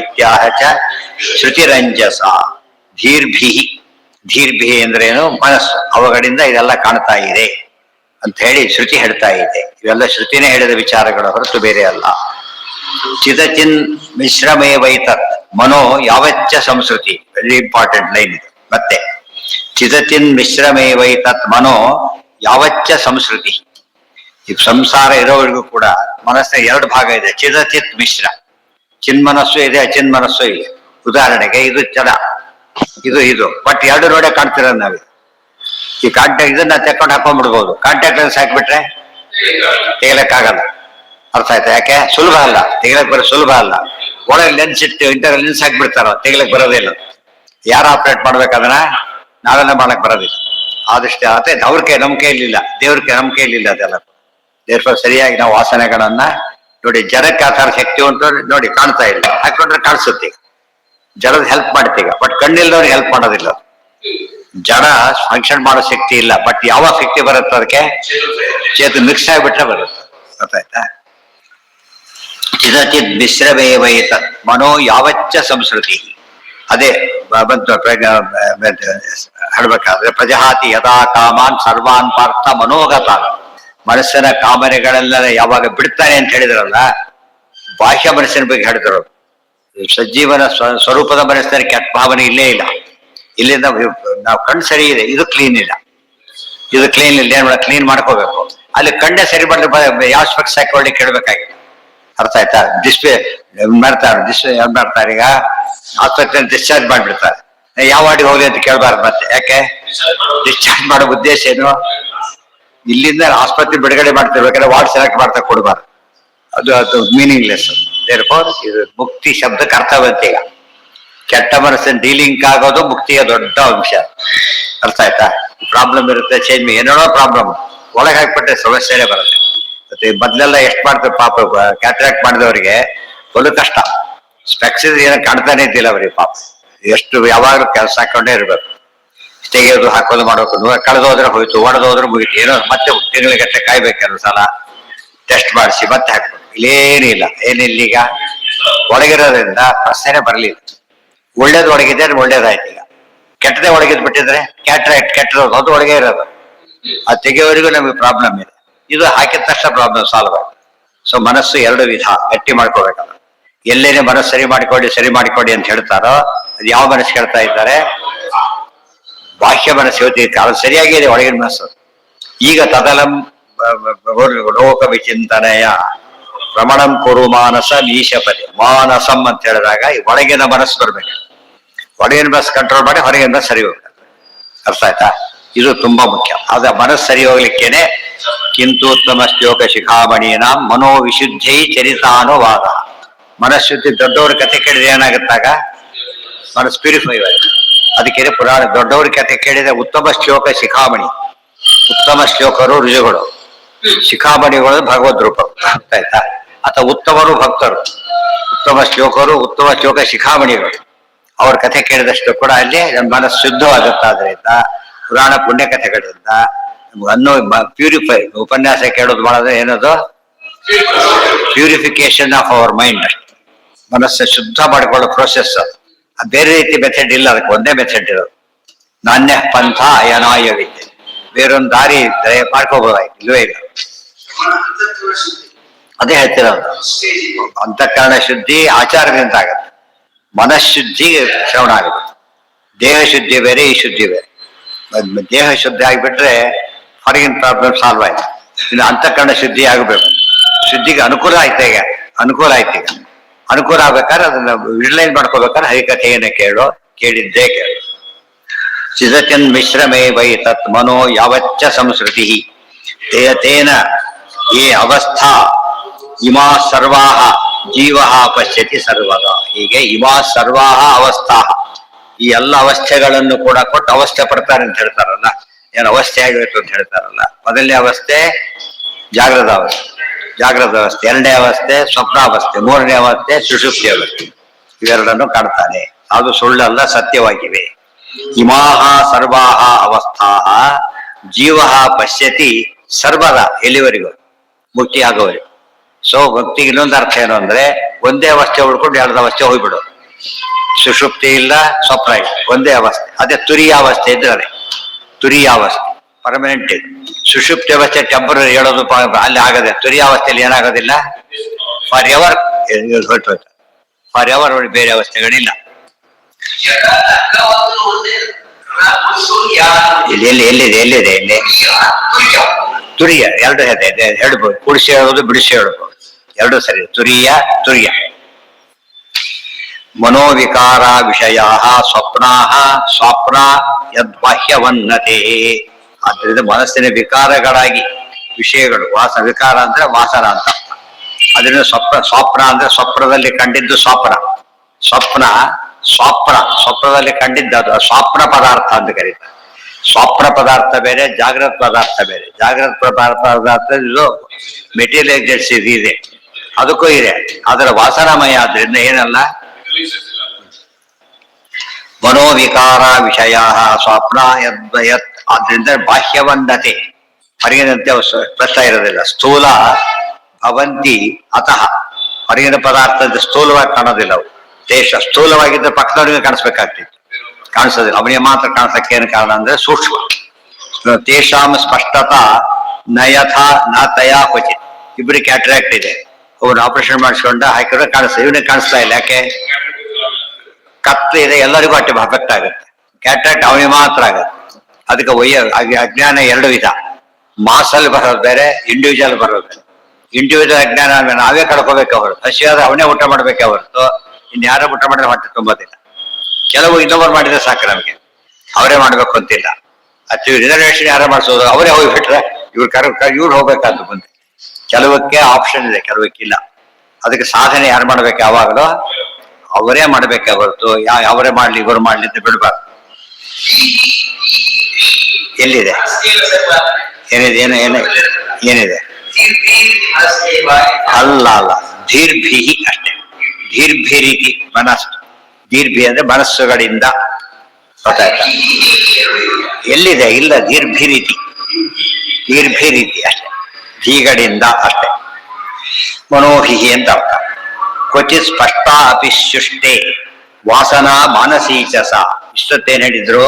ಇತ್ಯಾಹ ಚ ಶ್ರುತಿರಂಜಸ. ಧೀರ್ಭಿ ಧೀರ್ಭಿ ಅಂದ್ರೇನು? ಮನಸ್ಸು. ಅವುಗಳಿಂದ ಇದೆಲ್ಲ ಕಾಣ್ತಾ ಇದೆ ಅಂತ ಹೇಳಿ ಶ್ರುತಿ ಹೇಳ್ತಾ ಇದೆ. ಇವೆಲ್ಲ ಶ್ರುತಿನೇ ಹೇಳಿದ ವಿಚಾರಗಳು ಹೊರತು ಬೇರೆ ಅಲ್ಲ. ಚಿದಚಿನ್ ಮಿಶ್ರಮೇ ವೈತತ್ ಮನೋ ಯಾವಚ್ಚ ಸಂಸ್ಕೃತಿ. ವೆರಿ ಇಂಪಾರ್ಟೆಂಟ್ ಲೈನ್ ಇದು. ಮತ್ತೆ ಚಿದಚಿನ್ ಮಿಶ್ರಮೇ ವೈತತ್ ಮನೋ ಯಾವಚ್ಚ ಸಂಸ್ಕೃತಿ. ಈ ಸಂಸಾರ ಇರೋವರೆಗೂ ಕೂಡ ಮನಸ್ಸಿನ ಎರಡು ಭಾಗ ಇದೆ, ಚಿದಚಿತ್ ಮಿಶ್ರ. ಚಿನ್ಮನಸ್ಸು ಇದೆ, ಅಚಿನ್ ಮನಸ್ಸು ಇದೆ. ಉದಾಹರಣೆಗೆ ಇದು ಜಡ, ಇದು ಬಟ್ ಎರಡು ನೋಡೇ ಕಾಣ್ತಿರೋದು ನಾವೀಗ. ಈ ಕಾಂಟ್ಯಾಕ್ಟ್ ಇದನ್ನ ತೆಕ್ಕೊಂಡು ಹಾಕೊಂಡ್ಬಿಡ್ಬೋದು. ಕಾಂಟ್ಯಾಕ್ಟ್ ಲೆನ್ಸ್ ಹಾಕ್ಬಿಟ್ರೆ ತೆಗಿಲಕ್ಕಾಗಲ್ಲ. ಅರ್ಥ ಆಯ್ತಾ? ಯಾಕೆ? ಸುಲಭ ಅಲ್ಲ, ತೆಗಿಲಕ್ ಬರೋ ಸುಲಭ ಅಲ್ಲ. ಒಳಗೆ ಲೆನ್ಸ್ ಇಟ್ಟು ಇಂಥ ಲೆನ್ಸ್ ಹಾಕ್ಬಿಡ್ತಾರ, ತೆಗಿಲಕ್ ಬರೋದಿಲ್ಲ. ಯಾರು ಆಪರೇಟ್ ಮಾಡ್ಬೇಕಂದ್ರ ನಾವೆಲ್ಲ ಮಾಡಕ್ ಬರೋದಿಲ್ಲ. ಆದಷ್ಟು ಆತ ಅವ್ರ ನಮ್ ಕೈಲಿಲ್ಲ, ದೇವ್ರ ನಮ್ ಕೈಲಿಲ್ಲ. ಅದೆಲ್ಲ ದೇವ್ರ ಸರಿಯಾಗಿ ನಾವು ವಾಸನೆಗಳನ್ನ ನೋಡಿ. ಜಡಕ್ಕೆ ಆ ಥರ ಶಕ್ತಿ ಉಂಟು ನೋಡಿ, ಕಾಣ್ತಾ ಇಲ್ಲ, ಹಾಕೊಂಡ್ರೆ ಕಾಣಿಸುತ್ತೆ. ಜಡದ ಹೆಲ್ಪ್ ಮಾಡ್ತೀಗ, ಬಟ್ ಕಣ್ಣಿಲ್ದವ್ರಿಗೆ ಹೆಲ್ಪ್ ಮಾಡೋದಿಲ್ಲ. ಜಡ ಫಂಕ್ಷನ್ ಮಾಡೋ ಶಕ್ತಿ ಇಲ್ಲ, ಬಟ್ ಯಾವ ಶಕ್ತಿ ಬರುತ್ತೆ ಅದಕ್ಕೆ? ಚೇತು ಮಿಕ್ಸ್ ಆಗಿಬಿಟ್ರೆ ಬರುತ್ತೆ. ಗೊತ್ತಾಯ್ತಾ? ಚಿದಚಿತ್ ಮಿಶ್ರಮೇವೈತ ಮನೋ ಯಾವಚ್ಚ ಸಂಸ್ಕೃತಿ. ಅದೇ ಬಂತು ಹೇಳ್ಬೇಕಾದ್ರೆ ಪ್ರಜಹಾತಿ ಯಥಾ ಕಾಮಾನ್ ಸರ್ವಾನ್ ಪಾರ್ಥ ಮನೋಗತ. ಮನಸ್ಸಿನ ಕಾಮನೆಗಳೆಲ್ಲ ಯಾವಾಗ ಬಿಡ್ತಾನೆ ಅಂತ ಹೇಳಿದ್ರಲ್ಲ, ಬಾಹ್ಯ ಮನಸ್ಸಿನ ಬಗ್ಗೆ ಹೇಳಿದ್ರು. ಸಜ್ಜೀವನ ಸ್ವರೂಪದ ಮನಸ್ಸಿನ ಕೆಟ್ಟ ಭಾವನೆ ಇಲ್ಲೇ ಇಲ್ಲ. ಇಲ್ಲಿಂದ ನಾವು ಕಣ್ಣು ಸರಿ ಇದೆ, ಇದು ಕ್ಲೀನ್ ಇಲ್ಲ, ಇದು ಕ್ಲೀನ್ ಇಲ್ಲ. ಏನ್ ಮಾಡ? ಕ್ಲೀನ್ ಮಾಡ್ಕೋಬೇಕು. ಅಲ್ಲಿ ಕಣ್ಣೆ ಸರಿ ಮಾಡಿದ್ರೆ ಯಾವ ಸ್ಪೆಕ್ಸ್ ಹಾಕೊಳ್ಳಿ ಕೇಳ್ಬೇಕಾಗಿದೆ. ಅರ್ಥ ಆಯ್ತಾ? ಡಿಸ್ಪ್ಲೇ ಮಾಡ್ತಾರೆ ಈಗ ಆಸ್ಪತ್ರೆ ಡಿಸ್ಚಾರ್ಜ್ ಮಾಡಿಬಿಡ್ತಾರೆ. ಯಾವ ವಾರ್ಡಿಗೆ ಹೋಗಿ ಅಂತ ಕೇಳಬಾರ್ದು ಮತ್ತೆ. ಯಾಕೆ? ಡಿಸ್ಚಾರ್ಜ್ ಮಾಡೋ ಉದ್ದೇಶ ಏನು? ಇಲ್ಲಿಂದ ಆಸ್ಪತ್ರೆ ಬಿಡುಗಡೆ ಮಾಡ್ತಿರ್ಬೇಕಾದ್ರೆ ವಾರ್ಡ್ ಸೆಲೆಕ್ಟ್ ಮಾಡ್ತಾ ಕೊಡಬಾರ್ದು. ಅದು ಮೀನಿಂಗ್ಲೆಸ್. ಇದು ಮುಕ್ತಿ ಶಬ್ದಕ್ಕೆ ಅರ್ಥ ಬಂತು ಈಗ. ಕೆಟ್ಟ ಮನಸ್ಸಿನ ಡೀಲಿಂಗ್ ಆಗೋದು ಮುಕ್ತಿಯ ದೊಡ್ಡ ಅಂಶ. ಅರ್ಥ ಆಯ್ತಾ? ಪ್ರಾಬ್ಲಮ್ ಇರುತ್ತೆ, ಚೇಂಜ್ ಏನೇನೋ ಪ್ರಾಬ್ಲಮ್ ಒಳಗೆ ಹಾಕ್ಬಿಟ್ರೆ ಸಮಸ್ಯೆನೇ ಬರುತ್ತೆ. ಮತ್ತೆ ಮೊದ್ಲೆಲ್ಲ ಎಷ್ಟು ಮಾಡ್ತಾರೆ ಪಾಪ, ಕ್ಯಾಟ್ರಾಕ್ಟ್ ಮಾಡಿದವರಿಗೆ ಫುಲ್ ಕಷ್ಟ. ಸ್ಪೆಕ್ಸ್ ಏನೋ ಕಾಣ್ತಾನೆ ಇದ್ದಿಲ್ಲ ಅವ್ರಿಗೆ ಪಾಪ. ಎಷ್ಟು ಯಾವಾಗಲೂ ಕೆಲಸ ಹಾಕೊಂಡೇ ಇರ್ಬೇಕು. ತೆಗೆಯೋದು ಹಾಕೋದು ಮಾಡೋದು, ಕಳೆದೋದ್ರೆ ಹೋಯ್ತು, ಒಡೆದೋದ್ರೆ ಮುಗಿತು, ಏನೋ ಮತ್ತೆ ತಿಂಗಳಿಗಟ್ಟೆ ಕಾಯ್ಬೇಕು ಕೆಲವು ಸಲ ಟೆಸ್ಟ್ ಮಾಡಿಸಿ ಮತ್ತೆ ಹಾಕ್ಬೇಕು. ಇಲ್ಲೇನಿಲ್ಲ, ಏನಿಲ್ಲೀಗ ಒಳಗಿರೋದ್ರಿಂದ ಪ್ರಶ್ನೆ ಬರಲಿಲ್ಲ. ಒಳ್ಳೇದು ಒಳಗಿದೆ ಒಳ್ಳೇದಾಯ್ತು. ಈಗ ಕೆಟ್ಟದೇ ಒಳಗಿದ್ ಬಿಟ್ಟಿದ್ರೆ ಕ್ಯಾಟ್ರಾಕ್ಟ್ ಕೆಟ್ಟಿರೋದು ಅದು ಒಳಗೆ ಇರೋದು, ಅದು ತೆಗೆಯೋವರೆಗೂ ನಮಗೆ ಪ್ರಾಬ್ಲಮ್ ಇದೆ. ಇದು ಹಾಕಿದ ತಕ್ಷಣ ಪ್ರಾಬ್ಲಮ್ ಸಾಲ್ವ್ ಆಗುತ್ತೆ. ಸೊ ಮನಸ್ಸು ಎರಡು ವಿಧ, ಗಟ್ಟಿ ಮಾಡ್ಕೋಬೇಕಲ್ಲ. ಎಲ್ಲೇನೆ ಮನಸ್ಸು ಸರಿ ಮಾಡಿಕೊಡಿ ಅಂತ ಹೇಳ್ತಾರೋ ಅದು ಯಾವ ಮನಸ್ಸು ಹೇಳ್ತಾ ಇದ್ದಾರೆ? ಬಾಹ್ಯ ಮನಸ್ಸು ಹೇಳ್ತಿತ್ತು, ಅದು ಸರಿಯಾಗಿದೆ ಒಳಗಿನ ಮನಸ್ಸು. ಈಗ ತದಲಂ ಲೋಕ ವಿಚಿಂತನೆಯ ಭ್ರಮಣಂ ಕುರು ಮಾನಸ ಈಶಪತಿ ಮಾನಸಂ ಅಂತ ಹೇಳಿದಾಗ ಈ ಒಳಗಿನ ಮನಸ್ಸು ಬರ್ಬೇಕು. ಒಳಗಿನ ಮನಸ್ಸು ಕಂಟ್ರೋಲ್ ಮಾಡಿ ಹೊರಗಿನ ಮನಸ್ಸು ಸರಿ ಹೋಗ್ಬೇಕು. ಅರ್ಥ ಆಯ್ತಾ? ಇದು ತುಂಬಾ ಮುಖ್ಯ. ಆದ ಮನಸ್ಸು ಸರಿ ಹೋಗ್ಲಿಕ್ಕೇನೆ ಕಿಂತೋತ್ತಮ ಶ್ಲೋಕ ಶಿಖಾಮಣಿನ ಮನೋವಿಶುದ್ಧೈ ಚರಿತಾನುವಾದ. ಮನಃಶುದ್ಧಿ ದೊಡ್ಡವ್ರ ಕಥೆ ಕೇಳಿದ್ರೆ ಏನಾಗುತ್ತಾಗ ಮನಸ್ಸು ಪ್ಯೂರಿಫೈ ಆಗುತ್ತೆ. ಅದಕ್ಕೆ ಪುರಾಣ ದೊಡ್ಡವ್ರ ಕಥೆ ಕೇಳಿದ್ರೆ ಉತ್ತಮ ಶ್ಲೋಕ ಶಿಖಾಮಣಿ, ಉತ್ತಮ ಶ್ಲೋಕರು ಋಷಿಗಳು, ಶಿಖಾಮಣಿಗಳು ಭಗವದ್ ರೂಪ. ಅರ್ಥ ಆಯ್ತಾ? ಅಥವಾ ಉತ್ತಮರು ಭಕ್ತರು, ಉತ್ತಮ ಶ್ಲೋಕರು, ಉತ್ತಮ ಶ್ಲೋಕ ಶಿಖಾಮಣಿಗಳು. ಅವ್ರ ಕಥೆ ಕೇಳಿದಷ್ಟು ಕೂಡ ಅಲ್ಲಿ ನಮ್ಮ ಮನಸ್ಸು ಶುದ್ಧವಾಗುತ್ತಾದ್ರಿಂದ ಪುರಾಣ ಪುಣ್ಯ ಕಥೆಗಳಿಂದ ಅನ್ನೋ ಪ್ಯೂರಿಫೈ. ಉಪನ್ಯಾಸ ಕೇಳೋದು ಮಾಡಿದ್ರೆ ಏನದು ಪ್ಯೂರಿಫಿಕೇಶನ್ ಆಫ್ ಅವರ್ ಮೈಂಡ್. ಮನಸ್ಸು ಶುದ್ಧ ಮಾಡಿಕೊಳ್ಳೋ ಪ್ರೋಸೆಸ್ ಅದು. ಬೇರೆ ರೀತಿ ಮೆಥಡ್ ಇಲ್ಲ, ಅದಕ್ಕೆ ಒಂದೇ ಮೆಥಡ್ ಇರೋದು. ನಾಣ್ಯ ಪಂಥ ಅಯನಾಯ ವಿದ್ಯೆ, ಬೇರೊಂದು ದಾರಿ ಇದ್ರೆ ಮಾಡ್ಕೋಬೋದಾಯ್ತು, ಇಲ್ವೇ ಇಲ್ಲ. ಅದೇ ಹೇಳ್ತಿರೋದು, ಅಂತಃಕರಣ ಶುದ್ಧಿ ಆಚಾರದಿಂದ ಆಗತ್ತೆ, ಮನಃಶುದ್ಧಿ ಶ್ರವಣ ಆಗುತ್ತೆ. ದೇಹ ಶುದ್ಧಿ ಬೇರೆ, ಈ ಶುದ್ಧಿ ಬೇರೆ. ದೇಹ ಶುದ್ಧಿ ಆಗಿಬಿಟ್ರೆ ಹೊರಗಿನ ಪ್ರಾಬ್ಲಮ್ ಸಾಲ್ವ್ ಆಯ್ತು. ಇನ್ನು ಅಂತಃಕರಣ ಶುದ್ಧಿ ಆಗಬೇಕು. ಶುದ್ಧಿಗೆ ಅನುಕೂಲ ಆಯ್ತು. ಈಗ ಅನುಕೂಲ ಆಯ್ತು. ಈಗ ಅನುಕೂಲ ಆಗ್ಬೇಕಾದ್ರೆ ಅದನ್ನ ಯುಟಿಲೈಸ್ ಮಾಡ್ಕೋಬೇಕಾದ್ರೆ ಹರಿಕಥೆಯನ್ನ ಕೇಳಿದ್ದೇ ಕೇಳು. ಚಿದಚನ್ ಮಿಶ್ರಮೇ ವೈ ತತ್ ಮನೋ ಯಾವಚ್ಚ ಸಂಸ್ಕೃತಿ ತೇನ ಯೇ ಅವಸ್ಥಾ ಇಮಾ ಸರ್ವಾಹ ಜೀವ ಪಶ್ಯತಿ ಸರ್ವದ. ಹೀಗೆ ಇಮಾ ಸರ್ವಾಹ ಅವಸ್ಥಾ, ಈ ಎಲ್ಲ ಅವಸ್ಥೆಗಳನ್ನು ಕೂಡ ಕೊಟ್ಟು ಅವಸ್ಥೆ ಪಡ್ತಾರೆ ಅಂತ ಹೇಳ್ತಾರಲ್ಲ, ಏನು ಅವಸ್ಥೆ ಆಗಿರುತ್ತೆ ಅಂತ ಹೇಳ್ತಾರಲ್ಲ. ಮೊದಲನೇ ಅವಸ್ಥೆ ಜಾಗೃತ ಅವಸ್ಥೆ, ಜಾಗೃತ ಅವಸ್ಥೆ. ಎರಡನೇ ಅವಸ್ಥೆ ಸ್ವಪ್ನಾವಸ್ಥೆ, ಮೂರನೇ ಅವಸ್ಥೆ ಸುಷುಪ್ತಿ ಅವಸ್ಥೆ. ಇವೆರಡನ್ನು ಕಾಣ್ತಾನೆ. ಅದು ಸುಳ್ಳಲ್ಲ, ಸತ್ಯವಾಗಿವೆ. ಇಮಾಹ ಸರ್ವಾಹ ಅವಸ್ಥಾ ಜೀವ ಪಶ್ಯತಿ ಸರ್ವದ, ಎಲ್ಲಿವರೆಗೂ ಮುಕ್ತಿ ಆಗೋವರೆಗೂ. ಸೊ ಭಕ್ತಿಗೆ ಇನ್ನೊಂದು ಅರ್ಥ ಏನು ಅಂದ್ರೆ, ಒಂದೇ ಅವಸ್ಥೆ ಉಳ್ಕೊಂಡು ಎರಡು ಅವಸ್ಥೆ ಹೋಗ್ಬಿಡು. ಸುಷುಪ್ತಿ ಇಲ್ಲ, ಸ್ವಪ್ನ ಇಲ್ಲ, ಒಂದೇ ಅವಸ್ಥೆ. ಅದೇ ತುರಿಯಾವಸ್ಥೆ ಇದ್ರೆ ತುರಿಯಾವಸ್ಥೆ ಪರ್ಮನೆಂಟ್ ಇದೆ. ಸುಷುಪ್ತಿ ಅವಸ್ಥೆ ಟೆಂಪರರಿ, ಹೇಳೋದು ಅಲ್ಲಿ ಆಗದೆ. ತುರಿಯಾವಸ್ಥೆಯಲ್ಲಿ ಏನಾಗೋದಿಲ್ಲ, ಫಾರ್ ಎವರ್ ಹೊರಟು, ಫಾರ್ ಎವರ್ ಬೇರೆ ಅವಸ್ಥೆಗಳಿಲ್ಲ. ಎಲ್ಲಿದೆ ಇಲ್ಲಿ ತುರಿಯ ಎರಡು ಹೇಳ್ಬೋದು, ಕುಡಿಸಿ ಹೇಳೋದು ಬಿಡಿಸಿ ಹೇಳ್ಬೋದು, ಎರಡು ಸರಿ. ತುರಿಯ ಮನೋವಿಕಾರ ವಿಷಯ ಸ್ವಪ್ನಾ ಸ್ವಪ್ನ ಯದ್ಬಾಹ್ಯವನ್ನತೆ. ಆದ್ದರಿಂದ ಮನಸ್ಸಿನ ವಿಕಾರಗಳಾಗಿ ವಿಷಯಗಳು, ವಿಕಾರ ಅಂದ್ರೆ ವಾಸನ ಅಂತ. ಅದರಿಂದ ಸ್ವಪ್ನ ಅಂದ್ರೆ ಸ್ವಪ್ನದಲ್ಲಿ ಕಂಡಿದ್ದು ಸ್ವಪ್ನದಲ್ಲಿ ಕಂಡಿದ್ದು ಅದು ಸ್ವಪ್ನ ಪದಾರ್ಥ ಅಂತ ಕರೀತಾರೆ. ಸ್ವಪ್ನ ಪದಾರ್ಥ ಬೇರೆ, ಜಾಗೃತ ಪದಾರ್ಥ ಬೇರೆ. ಜಾಗೃತ ಪದಾರ್ಥ ಇದು ಮೆಟೀರಿಯಲೈಸೇಷನ್ ಇದೆ, ಅದಕ್ಕೂ ಇದೆ. ಅದರ ವಾಸನಾಮಯ ಆದ್ರಿಂದ ಏನಲ್ಲ, ಮನೋವಿಕಾರ ವಿಷಯ ಸ್ವಪ್ನ ಯತ್. ಆದ್ರಿಂದ ಬಾಹ್ಯವನ್ನತೆ, ಹೊರಗಿನಂತೆ ಪ್ರಶ್ನೆ ಇರೋದಿಲ್ಲ. ಸ್ಥೂಲ ಭವಂತಿ ಅತಃ, ಹೊರಗಿನ ಪದಾರ್ಥ ಸ್ಥೂಲವಾಗಿ ಕಾಣೋದಿಲ್ಲ. ಅವು ದೇಶ ಸ್ಥೂಲವಾಗಿದ್ದರೆ ಪಕ್ಕದವರಿಗೆ ಕಾಣಿಸ್ಬೇಕಾಗ್ತಿತ್ತು, ಕಾಣಿಸೋದಿಲ್ಲ. ಅವನಿಗೆ ಮಾತ್ರ ಕಾಣಿಸಕ್ಕೆ ಏನು ಕಾರಣ ಅಂದ್ರೆ ಸೂಕ್ಷ್ಮ. ತೇಷಾಂ ಸ್ಪಷ್ಟತ ನಯಥ ನ ತಯಾ ಕ್ವಚಿತ್. ಇಬ್ಬರಿಗೆ ಕ್ಯಾಟ್ರಾಕ್ಟ್ ಇದೆ, ಅವ್ರು ಆಪರೇಷನ್ ಮಾಡಿಸ್ಕೊಂಡ ಹಾಕಿದ್ರೆ ಕಾಣಿಸ್ತದೆ, ಇವನಿಗೆ ಕಾಣಿಸ್ತಾ ಇಲ್ಲ. ಯಾಕೆ? ಕತ್ತು ಇದೆ, ಎಲ್ಲರಿಗೂ ಅಷ್ಟೇ ಅಫೆಕ್ಟ್ ಆಗುತ್ತೆ. ಕ್ಯಾಟ್ರಾಕ್ಟ್ ಅವನಿಗೆ ಮಾತ್ರ ಆಗುತ್ತೆ. ಅದಕ್ಕೆ ಅಜ್ಞಾನ ಎರಡು ವಿಧ. ಮಾಸಲ್ಲಿ ಬರೋದು ಬೇರೆ, ಇಂಡಿವಿಜುವಲ್ ಬರೋದು ಬೇರೆ. ಇಂಡಿವಿಜುವಲ್ ಅಜ್ಞಾನ ನಾವೇ ಕಳ್ಕೋಬೇಕು. ಅವರು ಹಸಿಯಾದ್ರೆ ಅವನೇ ಊಟ ಮಾಡ್ಬೇಕೆ ಹೊರತು ಇನ್ಯಾರೋ ಊಟ ಮಾಡಿದ್ರೆ ಹೊಟ್ಟೆ ತುಂಬೋದಿಲ್ಲ. ಕೆಲವು ಇನ್ನೊಬ್ಬರು ಮಾಡಿದ್ರೆ ಸಾಕು, ನಮಗೆ ಅವರೇ ಮಾಡ್ಬೇಕು ಅಂತಿಲ್ಲ. ಅದು ರಿಸರ್ವೇಶನ್ ಯಾರೋ ಮಾಡಿಸೋದು, ಅವರೇ ಹೋಗ್ಬಿಟ್ರೆ ಇವ್ರು ಹೋಗ್ಬೇಕಾದ್ದು ಮುಂದೆ. ಕೆಲವಕ್ಕೆ ಆಪ್ಷನ್ ಇದೆ, ಕೆಲವಕ್ಕಿಲ್ಲ. ಅದಕ್ಕೆ ಸಾಧನೆ ಯಾರು ಮಾಡ್ಬೇಕು? ಯಾವಾಗಲೂ ಅವರೇ ಮಾಡ್ಬೇಕೆ ಹೊರತು ಅವರೇ ಮಾಡ್ಲಿ ಇವರು ಮಾಡ್ಲಿ ಅಂತ ಬಿಡ್ಬಾರ್ದು. ಎಲ್ಲಿದೆ ಏನಿದೆ ಏನಿದೆ ಅಲ್ಲ ದೀರ್ಭಿ ಅಷ್ಟೇ. ದೀರ್ಭಿರೀತಿ ಮನಸ್ಸು. ದೀರ್ಭಿ ಅಂದ್ರೆ ಮನಸ್ಸುಗಳಿಂದ. ಗೊತ್ತಾಯ್ತಾ? ಎಲ್ಲಿದೆ? ಇಲ್ಲ, ದೀರ್ಘಿರೀತಿ, ದೀರ್ಘಿರೀತಿ ಅಷ್ಟೇ, ಧೀಗಡಿಂದ ಅಷ್ಟೇ. ಮನೋಹಿಹಿ ಅಂತ ಅರ್ಥ. ಕ್ವಚಿತ್ ಸ್ಪಷ್ಟ ಅಪಿಶುಷ್ಟೇ ವಾಸನಾ ಮಾನಸೀಚಸ. ಇಷ್ಟೊತ್ತೇನು ಹೇಳಿದ್ರು?